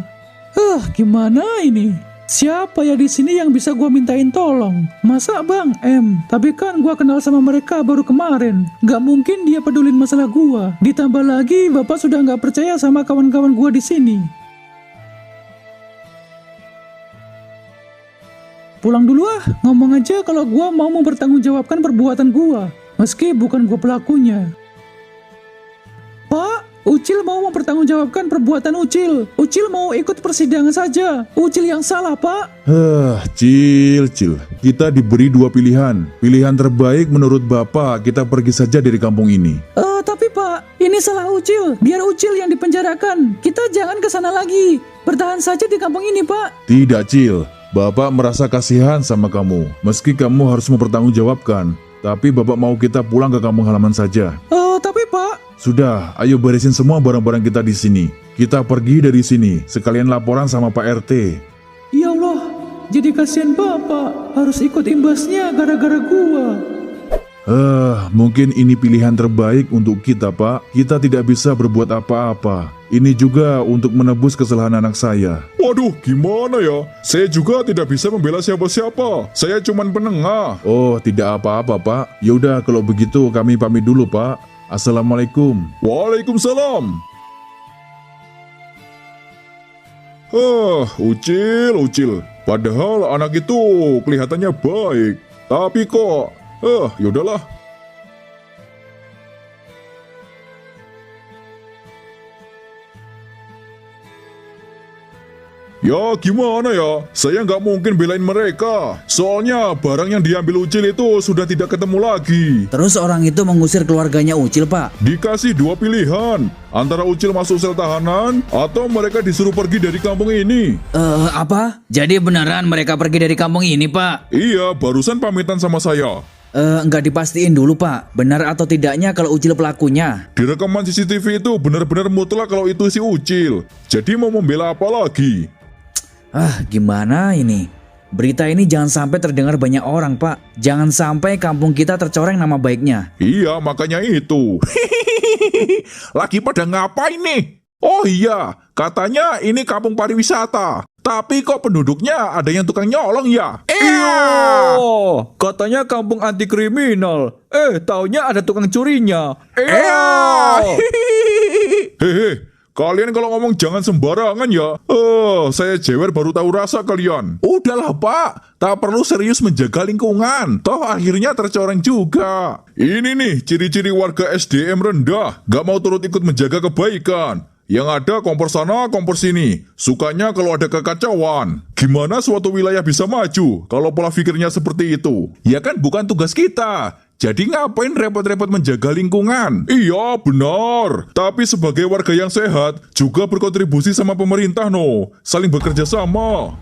Gimana ini? Siapa ya di sini yang bisa gua mintain tolong? Masa Bang M? Tapi kan gua kenal sama mereka baru kemarin. Gak mungkin dia pedulin masalah gua. Ditambah lagi bapak sudah gak percaya sama kawan-kawan gua di sini. Pulang dulu ngomong aja kalau gua mau mempertanggungjawabkan perbuatan gua, meski bukan gua pelakunya. Pak, Ucil Ucil mau mempertanggungjawabkan perbuatan Ucil. Ucil mau ikut persidangan saja. Ucil yang salah, Pak. Cil. Kita diberi dua pilihan. Pilihan terbaik menurut Bapak, kita pergi saja dari kampung ini. Tapi Pak, ini salah Ucil. Biar Ucil yang dipenjarakan. Kita jangan ke sana lagi. Bertahan saja di kampung ini, Pak. Tidak, Cil. Bapak merasa kasihan sama kamu. Meski kamu harus mempertanggungjawabkan, tapi Bapak mau kita pulang ke kampung halaman saja. Tapi Pak, Sudah, ayo beresin semua barang-barang kita di sini. Kita pergi dari sini, sekalian laporan sama Pak RT. ya Allah, jadi kasihan Bapak. Harus ikut imbasnya gara-gara gua. Mungkin ini pilihan terbaik untuk kita, Pak. Kita tidak bisa berbuat apa-apa. Ini juga untuk menebus kesalahan anak saya. Waduh, gimana ya? Saya juga tidak bisa membela siapa-siapa. Saya cuman penengah. Oh, tidak apa-apa, Pak. Yaudah, kalau begitu kami pamit dulu, Pak. Assalamualaikum. Waalaikumsalam. Ucil. Padahal anak itu kelihatannya baik. Tapi kok, yaudahlah. Ya gimana ya, saya nggak mungkin belain mereka. Soalnya barang yang diambil Ucil itu sudah tidak ketemu lagi. Terus orang itu mengusir keluarganya Ucil, Pak. Dikasih dua pilihan, antara Ucil masuk sel tahanan atau mereka disuruh pergi dari kampung ini. Apa? Jadi beneran mereka pergi dari kampung ini, Pak? Iya, barusan pamitan sama saya. Nggak dipastiin dulu, Pak. Benar atau tidaknya kalau Ucil pelakunya? Di rekaman CCTV itu benar-benar mutlak kalau itu si Ucil. Jadi mau membela apa lagi? Gimana ini? Berita ini jangan sampai terdengar banyak orang, Pak. Jangan sampai kampung kita tercoreng nama baiknya. Iya, makanya itu. Lagi pada ngapain nih? Oh iya, katanya ini kampung pariwisata. Tapi kok penduduknya ada yang tukang nyolong ya? Oh, katanya kampung anti kriminal. Taunya ada tukang curinya. Hehe, kalian kalau ngomong jangan sembarangan ya. Saya jewer baru tahu rasa kalian. Udahlah, Pak, tak perlu serius menjaga lingkungan. Toh akhirnya tercoreng juga. Ini nih ciri-ciri warga SDM rendah, gak mau turut ikut menjaga kebaikan. Yang ada kompor sana, kompor sini. Sukanya kalau ada kekacauan. Gimana suatu wilayah bisa maju kalau pola pikirnya seperti itu? Ya kan bukan tugas kita. Jadi ngapain repot-repot menjaga lingkungan? Iya, benar. Tapi sebagai warga yang sehat, juga berkontribusi sama pemerintah, no. Saling bekerja sama.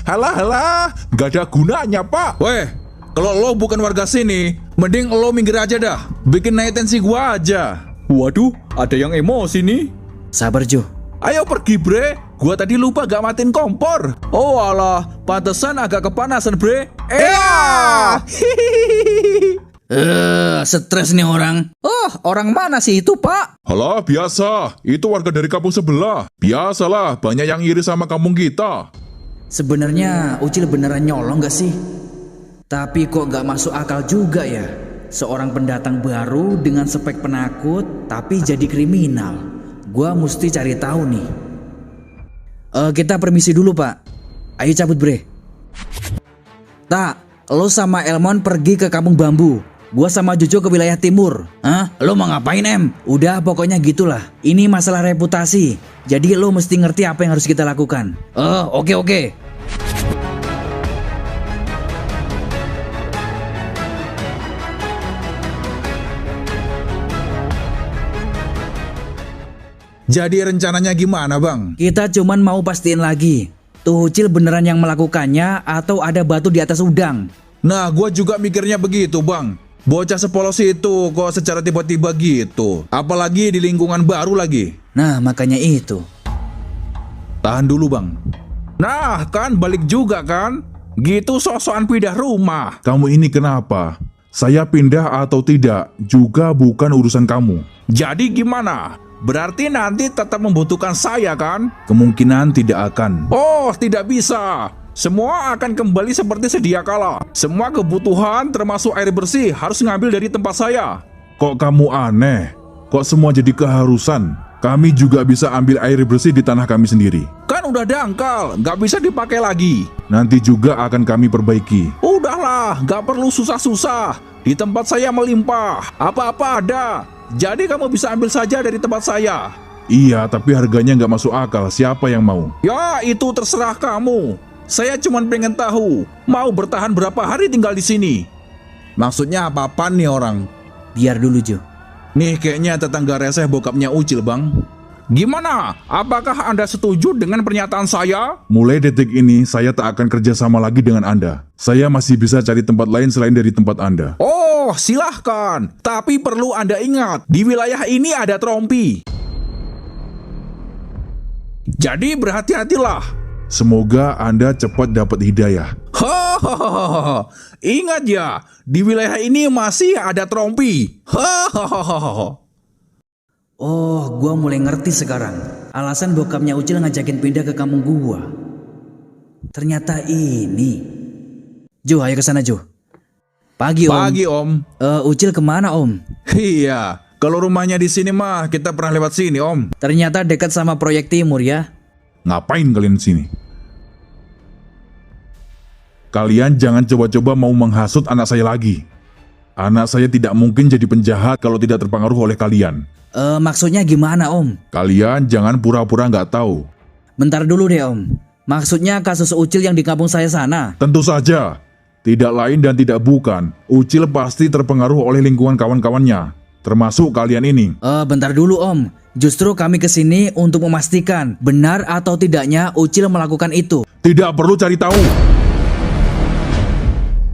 Halah, gak ada gunanya, Pak. Weh, kalau lo bukan warga sini, mending lo minggir aja dah. Bikin naik tensi gua aja. Waduh, ada yang emosi nih. Sabar, Jo. Ayo pergi, bre. Gua tadi lupa gak matiin kompor. Oh alah, pantesan agak kepanasan, bre. Stres nih orang. Orang mana sih itu, Pak? Halah, biasa. Itu warga dari kampung sebelah. Biasalah, banyak yang iri sama kampung kita. Sebenarnya Ucil beneran nyolong gak sih? Tapi kok gak masuk akal juga ya? Seorang pendatang baru dengan spek penakut tapi jadi kriminal. Gua mesti cari tahu nih. Kita permisi dulu, Pak. Ayo cabut, bre. Tak, lo sama Elmon pergi ke kampung bambu. Gua sama Jojo ke wilayah timur. Lo mau ngapain, Em? Udah, pokoknya gitulah. Ini masalah reputasi. Jadi lo mesti ngerti apa yang harus kita lakukan. Oke. Jadi rencananya gimana, Bang? Kita cuman mau pastiin lagi. Tuh Ucil beneran yang melakukannya atau ada batu di atas udang? Nah, gua juga mikirnya begitu, Bang. Bocah sepolos itu kok secara tiba-tiba gitu. Apalagi di lingkungan baru lagi. Nah, makanya itu. Tahan dulu, Bang. Nah, kan balik juga kan? Gitu sok-sokan pindah rumah. Kamu ini kenapa? Saya pindah atau tidak juga bukan urusan kamu. Jadi gimana? Berarti nanti tetap membutuhkan saya kan? Kemungkinan tidak akan. Oh, tidak bisa. Semua akan kembali seperti sedia kala. Semua kebutuhan termasuk air bersih harus ngambil dari tempat saya. Kok kamu aneh? Kok semua jadi keharusan? Kami juga bisa ambil air bersih di tanah kami sendiri. Kan udah dangkal, nggak bisa dipakai lagi. Nanti juga akan kami perbaiki. Udahlah, nggak perlu susah-susah. Di tempat saya melimpah, apa-apa ada. Jadi kamu bisa ambil saja dari tempat saya. Iya, tapi harganya nggak masuk akal. Siapa yang mau? Ya, itu terserah kamu. Saya cuma pengen tahu, mau bertahan berapa hari tinggal di sini? Maksudnya apa-apaan nih orang? Biar dulu Jo. Nih kayaknya tetangga reseh bokapnya Ucil, Bang. Gimana? Apakah Anda setuju dengan pernyataan saya? Mulai detik ini, saya tak akan kerja sama lagi dengan Anda. Saya masih bisa cari tempat lain selain dari tempat Anda. Oh, silahkan. Tapi perlu Anda ingat, di wilayah ini ada trompi. Jadi berhati-hatilah. Semoga Anda cepat dapat hidayah. Hahaha. Ingat ya, di wilayah ini masih ada trompi. Hahaha. Oh, gua mulai ngerti sekarang. Alasan bokapnya Ucil ngajakin pindah ke kampung gua. Ternyata ini. Jo, ayo ke sana Jo. Pagi Om. Pagi Om. Ucil kemana Om? Iya, kalau rumahnya di sini mah kita pernah lewat sini Om. Ternyata dekat sama proyek timur ya. Ngapain kalian di sini? Kalian jangan coba-coba mau menghasut anak saya lagi. Anak saya tidak mungkin jadi penjahat kalau tidak terpengaruh oleh kalian. Maksudnya gimana Om? Kalian jangan pura-pura nggak tahu. Bentar dulu deh Om. Maksudnya kasus Ucil yang di kampung saya sana. Tentu saja. Tidak lain dan tidak bukan. Ucil pasti terpengaruh oleh lingkungan kawan-kawannya. Termasuk kalian ini. Bentar dulu Om. Justru kami kesini untuk memastikan benar atau tidaknya Ucil melakukan itu. Tidak perlu cari tahu.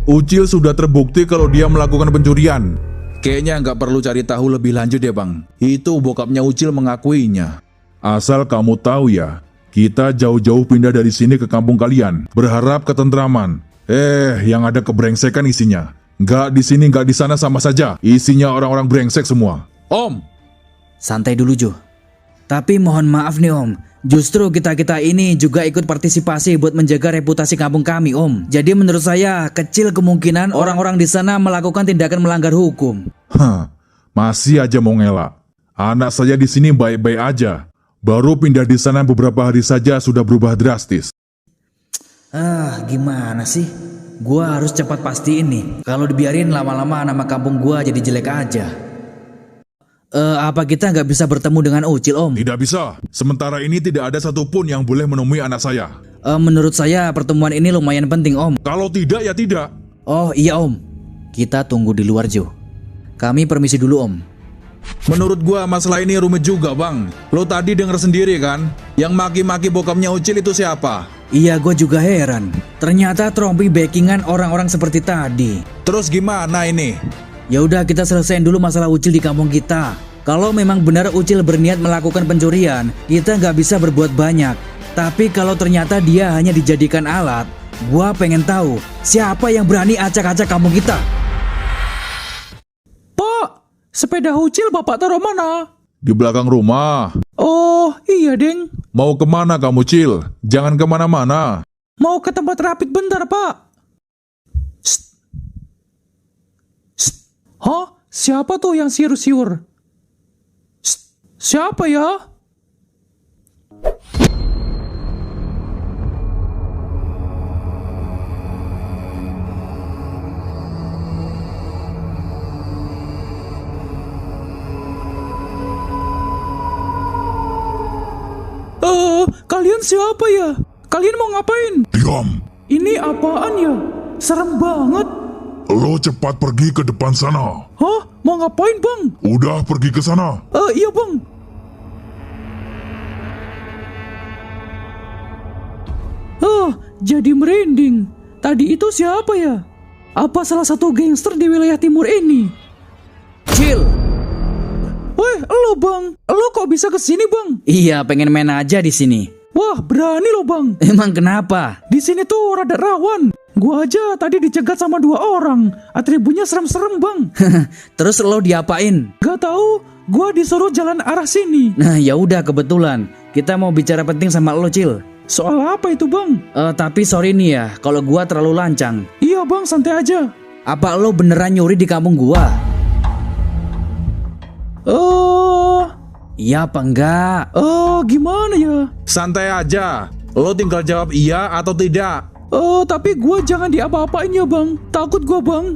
Ucil sudah terbukti kalau dia melakukan pencurian. Kayaknya nggak perlu cari tahu lebih lanjut ya Bang. Itu bokapnya Ucil mengakuinya. Asal kamu tahu ya, kita jauh-jauh pindah dari sini ke kampung kalian, berharap ketentraman. Yang ada kebrengsekan isinya. Nggak di sini, nggak di sana sama saja. Isinya orang-orang brengsek semua. Om, Santai dulu Jo. Tapi mohon maaf nih Om. Justru kita-kita ini juga ikut partisipasi buat menjaga reputasi kampung kami Om. Jadi menurut saya kecil kemungkinan orang-orang di sana melakukan tindakan melanggar hukum. Masih aja mau ngelak. Anak saya di sini baik-baik aja. Baru pindah di sana beberapa hari saja sudah berubah drastis. Gimana sih? Gua harus cepat pastiin nih. Kalau dibiarin lama-lama nama kampung gua jadi jelek aja. Apa kita nggak bisa bertemu dengan Ucil Om? Tidak bisa. Sementara ini tidak ada satupun yang boleh menemui anak saya. Menurut saya pertemuan ini lumayan penting Om. Kalau tidak ya tidak. Oh iya Om. Kita tunggu di luar Jo. Kami permisi dulu Om. menurut gua masalah ini rumit juga Bang. Lo tadi denger sendiri kan, yang maki-maki bokapnya Ucil itu siapa? Iya gue juga heran. Ternyata trompi backingan orang-orang seperti tadi. Terus gimana ini? Ya udah kita selesaiin dulu masalah Ucil di kampung kita. Kalau memang benar Ucil berniat melakukan pencurian, kita nggak bisa berbuat banyak. Tapi kalau ternyata dia hanya dijadikan alat, gua pengen tahu siapa yang berani acak-acak kampung kita. Pak, sepeda Ucil Bapak taruh mana? Di belakang rumah. Oh, iya, Deng. Mau kemana kamu, Cil? Jangan kemana-mana. Mau ke tempat rapid bentar, Pak. Hah? Siapa tuh yang siur-siur? Siapa ya? Kalian siapa ya? Kalian mau ngapain? Diam. Ini apaan ya? Serem banget. Lo cepat pergi ke depan sana. Hah? Mau ngapain, Bang? Udah pergi ke sana. Iya, Bang. Jadi merinding. Tadi itu siapa ya? Apa salah satu gangster di wilayah timur ini? Cil. Woi, lo Bang. Lo kok bisa kesini, Bang? Iya, pengen main aja di sini. Wah, berani lo, Bang. Emang kenapa? Di sini tuh rada rawan. Gua aja tadi dicegat sama 2 orang. Atribunya serem-serem, Bang. Terus lo diapain? Gak tahu. Gua disuruh jalan arah sini. Nah, ya udah kebetulan. Kita mau bicara penting sama lo, Cil. Soal apa itu, Bang? Tapi sorry nih ya, kalau gua terlalu lancang. Iya, Bang, santai aja. Apa lo beneran nyuri di kampung gua? Iya apa enggak? Gimana ya? Santai aja. Lo tinggal jawab iya atau tidak. Tapi gue jangan diapa-apain ya bang. Takut gue bang.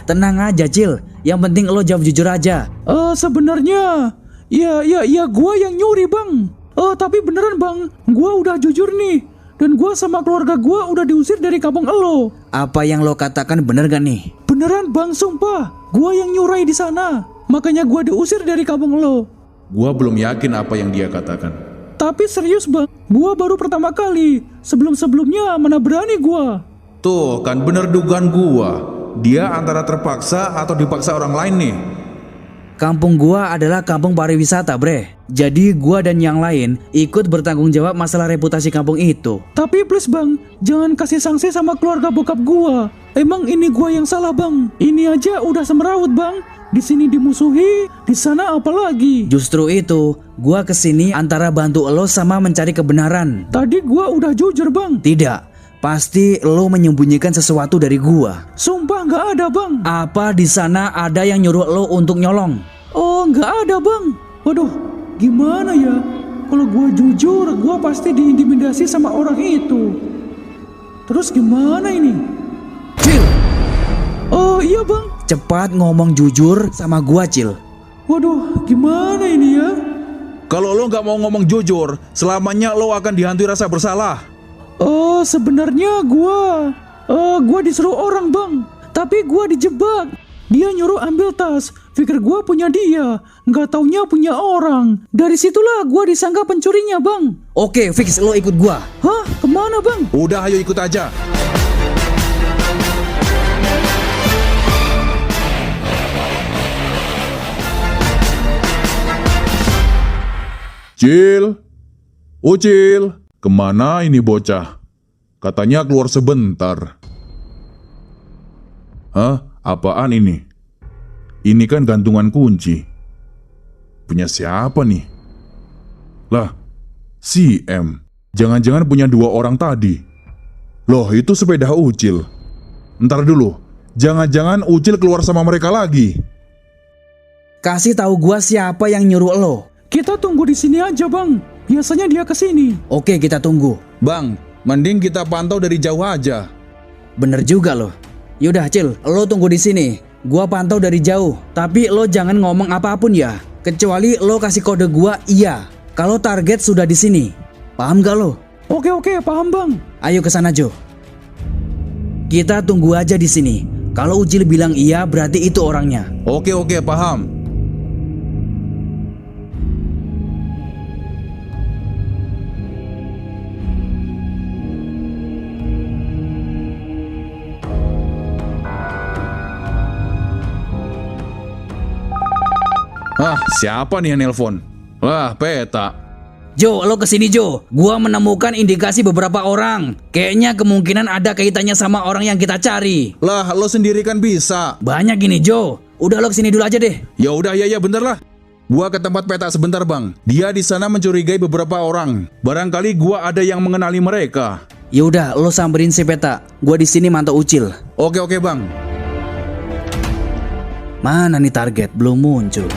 Tenang aja, Cil. Yang penting lo jawab jujur aja. Sebenarnya ya gue yang nyuri bang. Tapi beneran bang, gue udah jujur nih. Dan gue sama keluarga gue udah diusir dari kampung elo. Apa yang lo katakan bener gak nih? Beneran bang, sumpah. Gue yang nyurai di sana. Makanya gue diusir dari kampung elo. Gua belum yakin apa yang dia katakan. Tapi serius bang, gue baru pertama kali. Sebelum-sebelumnya mana berani gue. Tuh kan bener dugaan gua. Dia antara terpaksa atau dipaksa orang lain nih. Kampung gua adalah kampung pariwisata, bre. Jadi gua dan yang lain ikut bertanggung jawab masalah reputasi kampung itu. Tapi please bang, jangan kasih sanksi sama keluarga bokap gue. Emang ini gue yang salah bang. Ini aja udah semeraut bang. Di sini dimusuhi, di sana apalagi. Justru itu, gua kesini antara bantu lo sama mencari kebenaran. Tadi gue udah jujur bang. Tidak, pasti lo menyembunyikan sesuatu dari gua. Sumpah nggak ada bang. Apa di sana ada yang nyuruh lo untuk nyolong? Oh nggak ada bang. Waduh, gimana ya? Kalau gue jujur, gue pasti diintimidasi sama orang itu. Terus gimana ini? Cil, Oh iya bang. cepat ngomong jujur sama gua, Cil. Waduh, gimana ini ya? Kalau lo nggak mau ngomong jujur, selamanya lo akan dihantui rasa bersalah. Sebenarnya gue disuruh orang bang. Tapi gue dijebak. Dia nyuruh ambil tas. Pikir gue punya dia. Nggak taunya punya orang. Dari situlah gue disangka pencurinya bang. Oke, fix lo ikut gua. Hah? Kemana bang? Udah ayo ikut aja. Cil, Ucil, kemana ini bocah? Katanya keluar sebentar. Hah? Apaan ini? Ini kan gantungan kunci. Punya siapa nih? Lah, si M. Jangan-jangan punya 2 orang tadi. Loh, itu sepeda Ucil. Ntar dulu, jangan-jangan Ucil keluar sama mereka lagi. Kasih tahu gua siapa yang nyuruh lo. Kita tunggu di sini aja bang. Biasanya dia kesini. Oke, kita tunggu. Bang, mending kita pantau dari jauh aja. Bener juga lo. Yaudah, Cil, lo tunggu di sini. Gua pantau dari jauh. Tapi lo jangan ngomong apapun ya. Kecuali lo kasih kode gua iya. Kalau target sudah di sini. Paham gak lo? Oke, paham bang. Ayo ke sana, Jo. Kita tunggu aja di sini. Kalau Ucil bilang iya, berarti itu orangnya. Oke, paham. Siapa nih yang nelpon? Wah, Peta. Jo, lo kesini Jo. Gua menemukan indikasi beberapa orang. Kayaknya kemungkinan ada kaitannya sama orang yang kita cari. Lah, lo sendiri kan bisa. Banyak gini Jo. Udah lo kesini dulu aja deh. Ya udah, ya bentar lah. Gua ke tempat Peta sebentar, Bang. Dia di sana mencurigai beberapa orang. Barangkali gua ada yang mengenali mereka. Ya udah, lo samperin si Peta. Gua di sini mantau Ucil. Oke, Bang. Mana nih target? Belum muncul.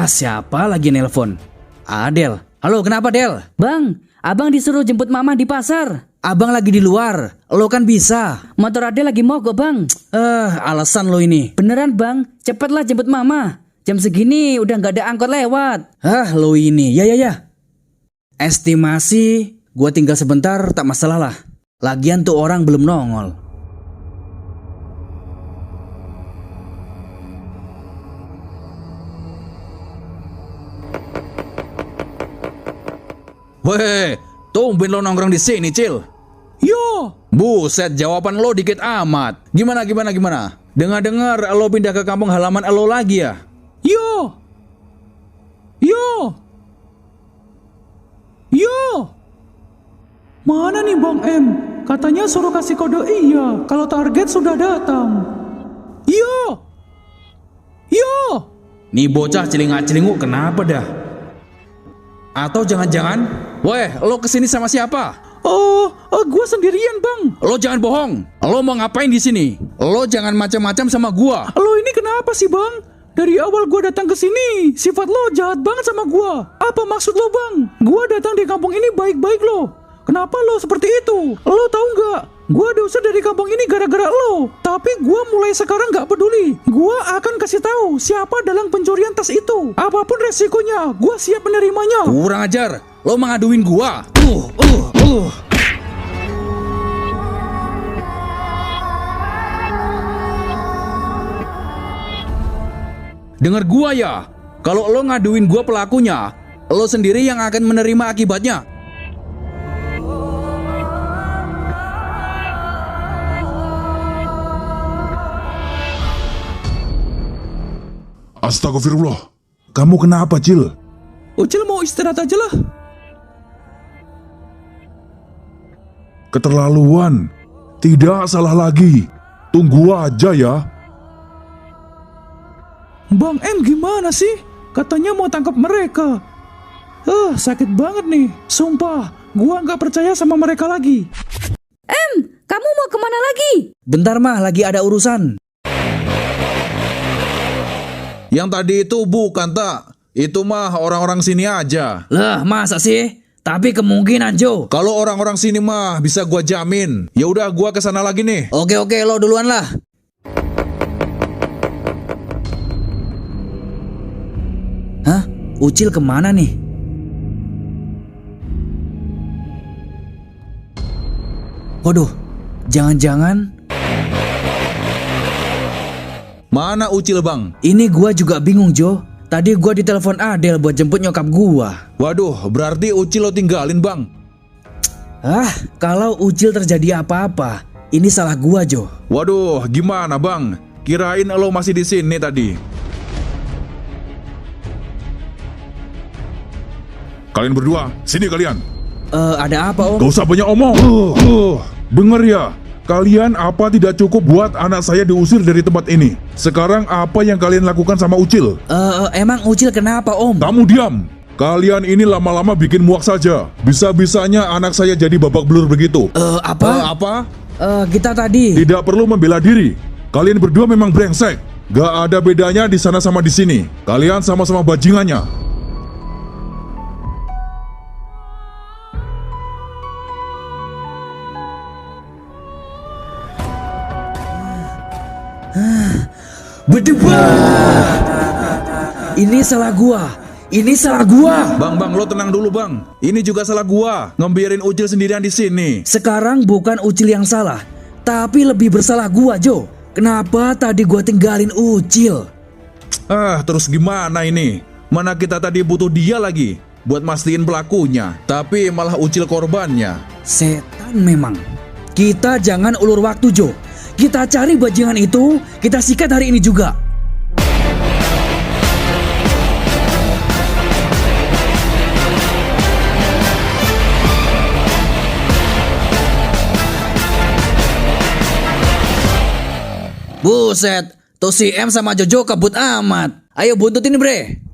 Siapa lagi nelpon? Adel. Halo, kenapa Del? Bang, abang disuruh jemput mama di pasar. Abang lagi di luar. Lo kan bisa. Motor Adel lagi mogok bang. Alasan lo ini. Beneran bang, cepatlah jemput mama. Jam segini udah gak ada angkot lewat. Lo ini. Ya. Estimasi, gua tinggal sebentar tak masalah lah. Lagian tuh orang belum nongol. Weh, tumben lo nongkrong di sini, Cil. Yo. Buset, jawaban lo dikit amat. Gimana? Dengar-dengar lo pindah ke kampung halaman lo lagi ya? Yo. Mana nih Bang M? Katanya suruh kasih kode iya kalau target sudah datang. Yo. Nih bocah celingak-celinguk kenapa dah? Atau jangan-jangan, weh, lo kesini sama siapa? Gua sendirian bang. Lo jangan bohong. Lo mau ngapain di sini? Lo jangan macam-macam sama gua. Lo ini kenapa sih bang? Dari awal gua datang ke sini, sifat lo jahat banget sama gua. Apa maksud lo, Bang? Gua datang di kampung ini baik-baik lo. Kenapa lo seperti itu? Lo tahu nggak? Gua diusir dari kampung ini gara-gara lo. Tapi gua mulai sekarang nggak peduli. Gua akan kasih tahu siapa dalang pencurian tas itu. Apapun resikonya, gua siap menerimanya. Kurang ajar, lo mengaduin gua. Dengar gua ya, kalau lo ngaduin gua pelakunya, lo sendiri yang akan menerima akibatnya. Astagfirullah. Kamu kenapa, Cil? Ucil mau istirahat aja lah. Keterlaluan. Tidak salah lagi. Tunggu aja ya. Bang M gimana sih? Katanya mau tangkap mereka. Sakit banget nih. Sumpah, gua nggak percaya sama mereka lagi. Kamu mau kemana lagi? Bentar mah, lagi ada urusan. Yang tadi itu bukan tak, itu mah orang-orang sini aja. Lah, masa sih? Tapi kemungkinan, Jo. Kalau orang-orang sini mah bisa gua jamin. Ya udah gua kesana lagi nih. Oke, lo duluan lah. Hah? Ucil kemana nih? Waduh, jangan-jangan Mana Ucil bang? ini gua juga bingung, Jo. Tadi gua ditelepon Adel buat jemput nyokap gua. Waduh, berarti Ucil lo tinggalin bang. Kalau Ucil terjadi apa-apa, ini salah gua, Jo. Waduh, gimana bang? Kirain lo masih di sini tadi. Kalian berdua, sini kalian. Ada apa, Om? Gak usah banyak omong. Dengar ya. Kalian apa tidak cukup buat anak saya diusir dari tempat ini? Sekarang apa yang kalian lakukan sama Ucil? Emang Ucil kenapa, Om? Kamu diam. Kalian ini lama-lama bikin muak saja. Bisa-bisanya anak saya jadi babak belur begitu. Apa? Kita tadi. Tidak perlu membela diri. Kalian berdua memang brengsek. Gak ada bedanya di sana sama di sini. Kalian sama-sama bajingannya. Berdebah. Ini salah gua. Ini salah gua. Bang, lo tenang dulu bang. Ini juga salah gua. Ngebiarin Ucil sendirian di sini. Sekarang bukan Ucil yang salah, tapi lebih bersalah gua, Jo. Kenapa tadi gua tinggalin Ucil? Terus gimana ini? Mana kita tadi butuh dia lagi buat mastiin pelakunya, tapi malah Ucil korbannya. Setan memang. Kita jangan ulur waktu, Jo. Kita cari bajingan itu, kita sikat hari ini juga. Buset, tuh si M sama Jojo kabut amat. Ayo buntutin, bre.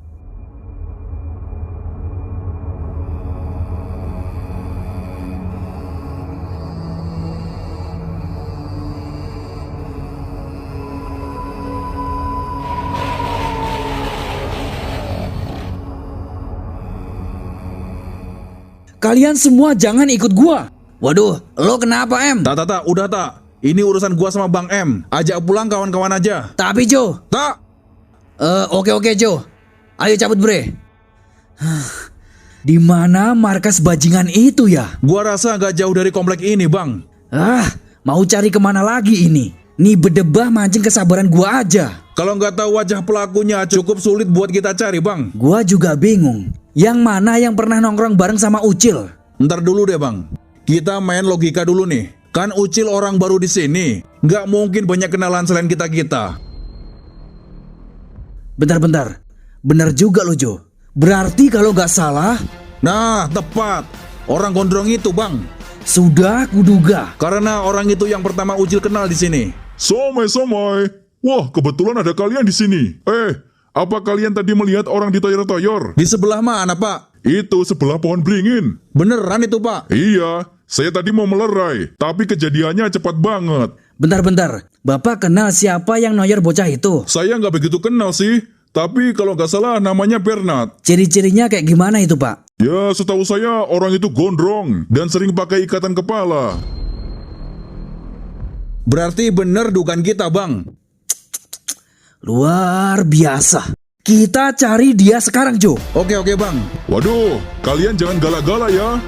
Kalian semua jangan ikut gua. Waduh, lo kenapa, M? Tak, udah tak. Ini urusan gua sama Bang M. Ajak pulang kawan-kawan aja. Tapi Jo. Tak. Oke Jo. Ayo cabut, bre. Di mana markas bajingan itu ya? Gua rasa gak jauh dari komplek ini, Bang. Mau cari kemana lagi ini? Nih berdebah mancing kesabaran gua aja. Kalau nggak tahu wajah pelakunya cukup sulit buat kita cari, Bang. Gua juga bingung. Yang mana yang pernah nongkrong bareng sama Ucil? Ntar dulu deh, Bang. Kita main logika dulu nih. Kan Ucil orang baru di sini. Nggak mungkin banyak kenalan selain kita-kita. Bentar. Bener juga lo, Jo. Berarti kalau nggak salah... Nah, tepat. Orang gondrong itu, Bang. Sudah kuduga. Karena orang itu yang pertama Ucil kenal di sini. Somai. Wah, kebetulan ada kalian di sini. Apa kalian tadi melihat orang ditoyor-toyor? Di sebelah mana, Pak? Itu sebelah pohon beringin. Beneran itu, Pak? Iya, saya tadi mau melerai, tapi kejadiannya cepat banget. Bentar. Bapak kenal siapa yang noyor bocah itu? Saya nggak begitu kenal sih. Tapi kalau nggak salah namanya Bernard. Ciri-cirinya kayak gimana itu, Pak? Ya, setahu saya orang itu gondrong dan sering pakai ikatan kepala. Berarti bener dugaan kita, Bang. Luar biasa. Kita cari dia sekarang, Jo. Oke, Bang. Waduh, kalian jangan galak-galak ya.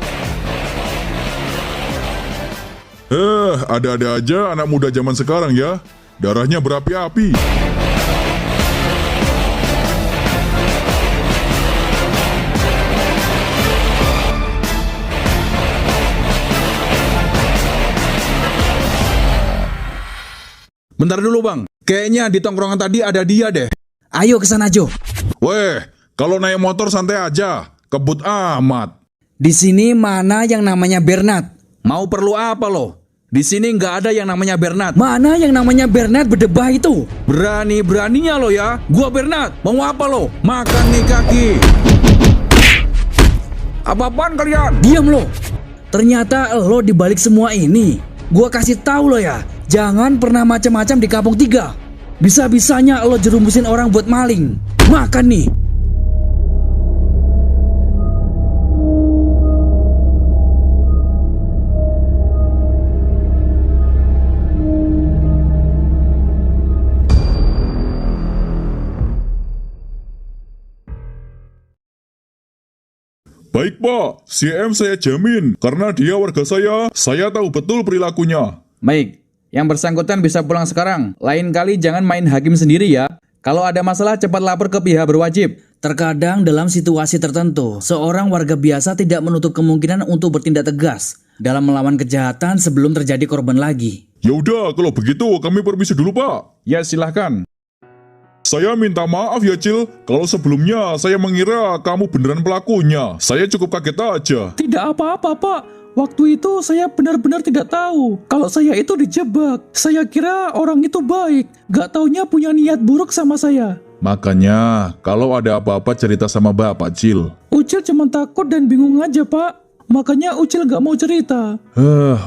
Ada-ada aja anak muda zaman sekarang ya. Darahnya berapi-api. Bentar dulu, Bang. Kayaknya di tongkrongan tadi ada dia deh. Ayo ke sana, Jo. Weh, kalau naik motor santai aja. Kebut amat. Di sini mana yang namanya Bernard? Mau perlu apa lo? Di sini nggak ada yang namanya Bernard. Mana yang namanya Bernard berdebah itu? Berani-beraninya lo ya. Gua Bernard. Mau apa lo? Makan nih kaki. Apa-apaan kalian? Diam lo. Ternyata lo dibalik semua ini. Gua kasih tahu lo ya. Jangan pernah macam-macam di Kampung 3. Bisa-bisanya lo jerumusin orang buat maling. Makan nih. Baik Pak, si M saya jamin. Karena dia warga saya tahu betul perilakunya. Baik, yang bersangkutan bisa pulang sekarang. Lain kali jangan main hakim sendiri ya. Kalau ada masalah cepat lapor ke pihak berwajib. Terkadang dalam situasi tertentu, seorang warga biasa tidak menutup kemungkinan untuk bertindak tegas dalam melawan kejahatan sebelum terjadi korban lagi. Ya udah, kalau begitu kami permisi dulu Pak. Ya silahkan. Saya minta maaf ya Cil, kalau sebelumnya saya mengira kamu beneran pelakunya. Saya cukup kaget aja. Tidak apa-apa, Pak. Waktu itu saya benar-benar tidak tahu kalau saya itu dijebak. Saya kira orang itu baik, gak taunya punya niat buruk sama saya. Makanya, kalau ada apa-apa cerita sama Bapak Cil. Ucil cuma takut dan bingung aja, Pak. Makanya Ucil gak mau cerita.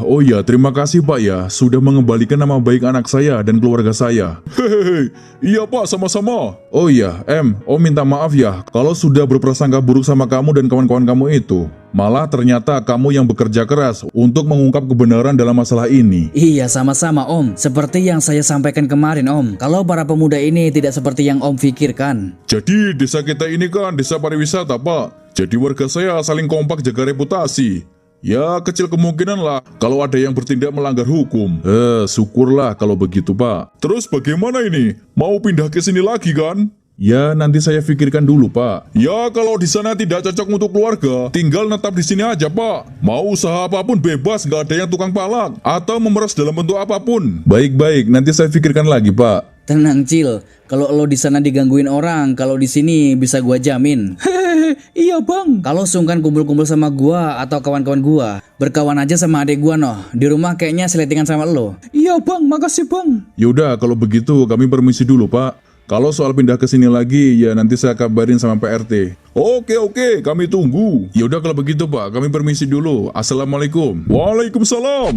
Oh ya, terima kasih Pak ya, sudah mengembalikan nama baik anak saya dan keluarga saya. Hehehe, iya Pak, sama-sama. Oh iya, Om minta maaf ya, kalau sudah berprasangka buruk sama kamu dan kawan-kawan kamu itu. Malah ternyata kamu yang bekerja keras untuk mengungkap kebenaran dalam masalah ini. Iya, sama-sama Om. Seperti yang saya sampaikan kemarin Om, kalau para pemuda ini tidak seperti yang Om pikirkan. Jadi desa kita ini kan desa pariwisata Pak. Jadi warga saya saling kompak jaga reputasi. Ya kecil kemungkinan lah kalau ada yang bertindak melanggar hukum. Syukurlah kalau begitu Pak. Terus bagaimana ini? Mau pindah ke sini lagi kan? Ya nanti saya pikirkan dulu Pak. Ya kalau di sana tidak cocok untuk keluarga, tinggal netap di sini aja Pak. Mau usaha apapun bebas, gak ada yang tukang palak atau memeras dalam bentuk apapun. Baik-baik, nanti saya pikirkan lagi Pak. Tenang Cil, kalau lo di sana digangguin orang, kalau di sini bisa gua jamin. Hehehe, iya Bang. Kalau sungkan kumpul-kumpul sama gua atau kawan-kawan gua, berkawan aja sama adik gua noh. Di rumah kayaknya seletingan sama lo. Iya Bang, makasih Bang. Yaudah kalau begitu kami permisi dulu Pak. Kalau soal pindah ke sini lagi ya nanti saya kabarin sama PRT. Oke, kami tunggu. Yaudah kalau begitu Pak, kami permisi dulu. Assalamualaikum. Waalaikumsalam.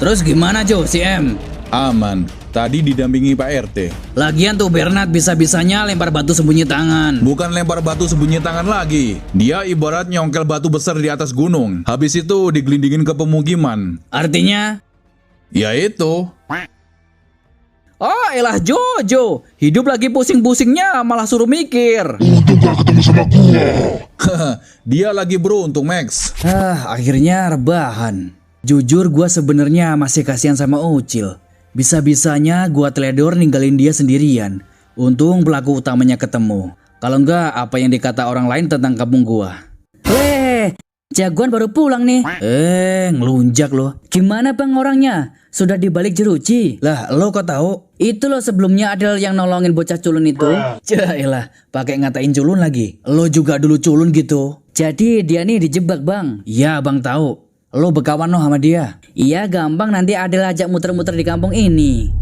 Terus gimana Jo, si M? Aman. Tadi didampingi Pak RT. Lagian tuh Bernard bisa-bisanya lempar batu sembunyi tangan. Bukan lempar batu sembunyi tangan lagi. Dia ibarat nyongkel batu besar di atas gunung. Habis itu digelindingin ke pemukiman. Artinya? Ya itu. Oh elah Jojo, hidup lagi pusing-pusingnya malah suruh mikir. Dia lagi beruntung Max. Akhirnya rebahan. Jujur gua sebenarnya masih kasihan sama Ucil. Bisa-bisanya gua teledor ninggalin dia sendirian. Untung pelaku utamanya ketemu. Kalau enggak, apa yang dikata orang lain tentang kampung gua. Weh, jagoan baru pulang nih. Ngelunjak loh. Gimana Bang orangnya? Sudah dibalik jeruji? Lah, lo kok tahu? Itu loh sebelumnya ada yang nolongin bocah culun itu. Yaelah, pakai ngatain culun lagi. Lo juga dulu culun gitu. Jadi dia nih dijebak Bang. Ya, Bang tahu. Lo berkawan no sama dia. Iya gampang, nanti Adel ajak muter-muter di kampung ini.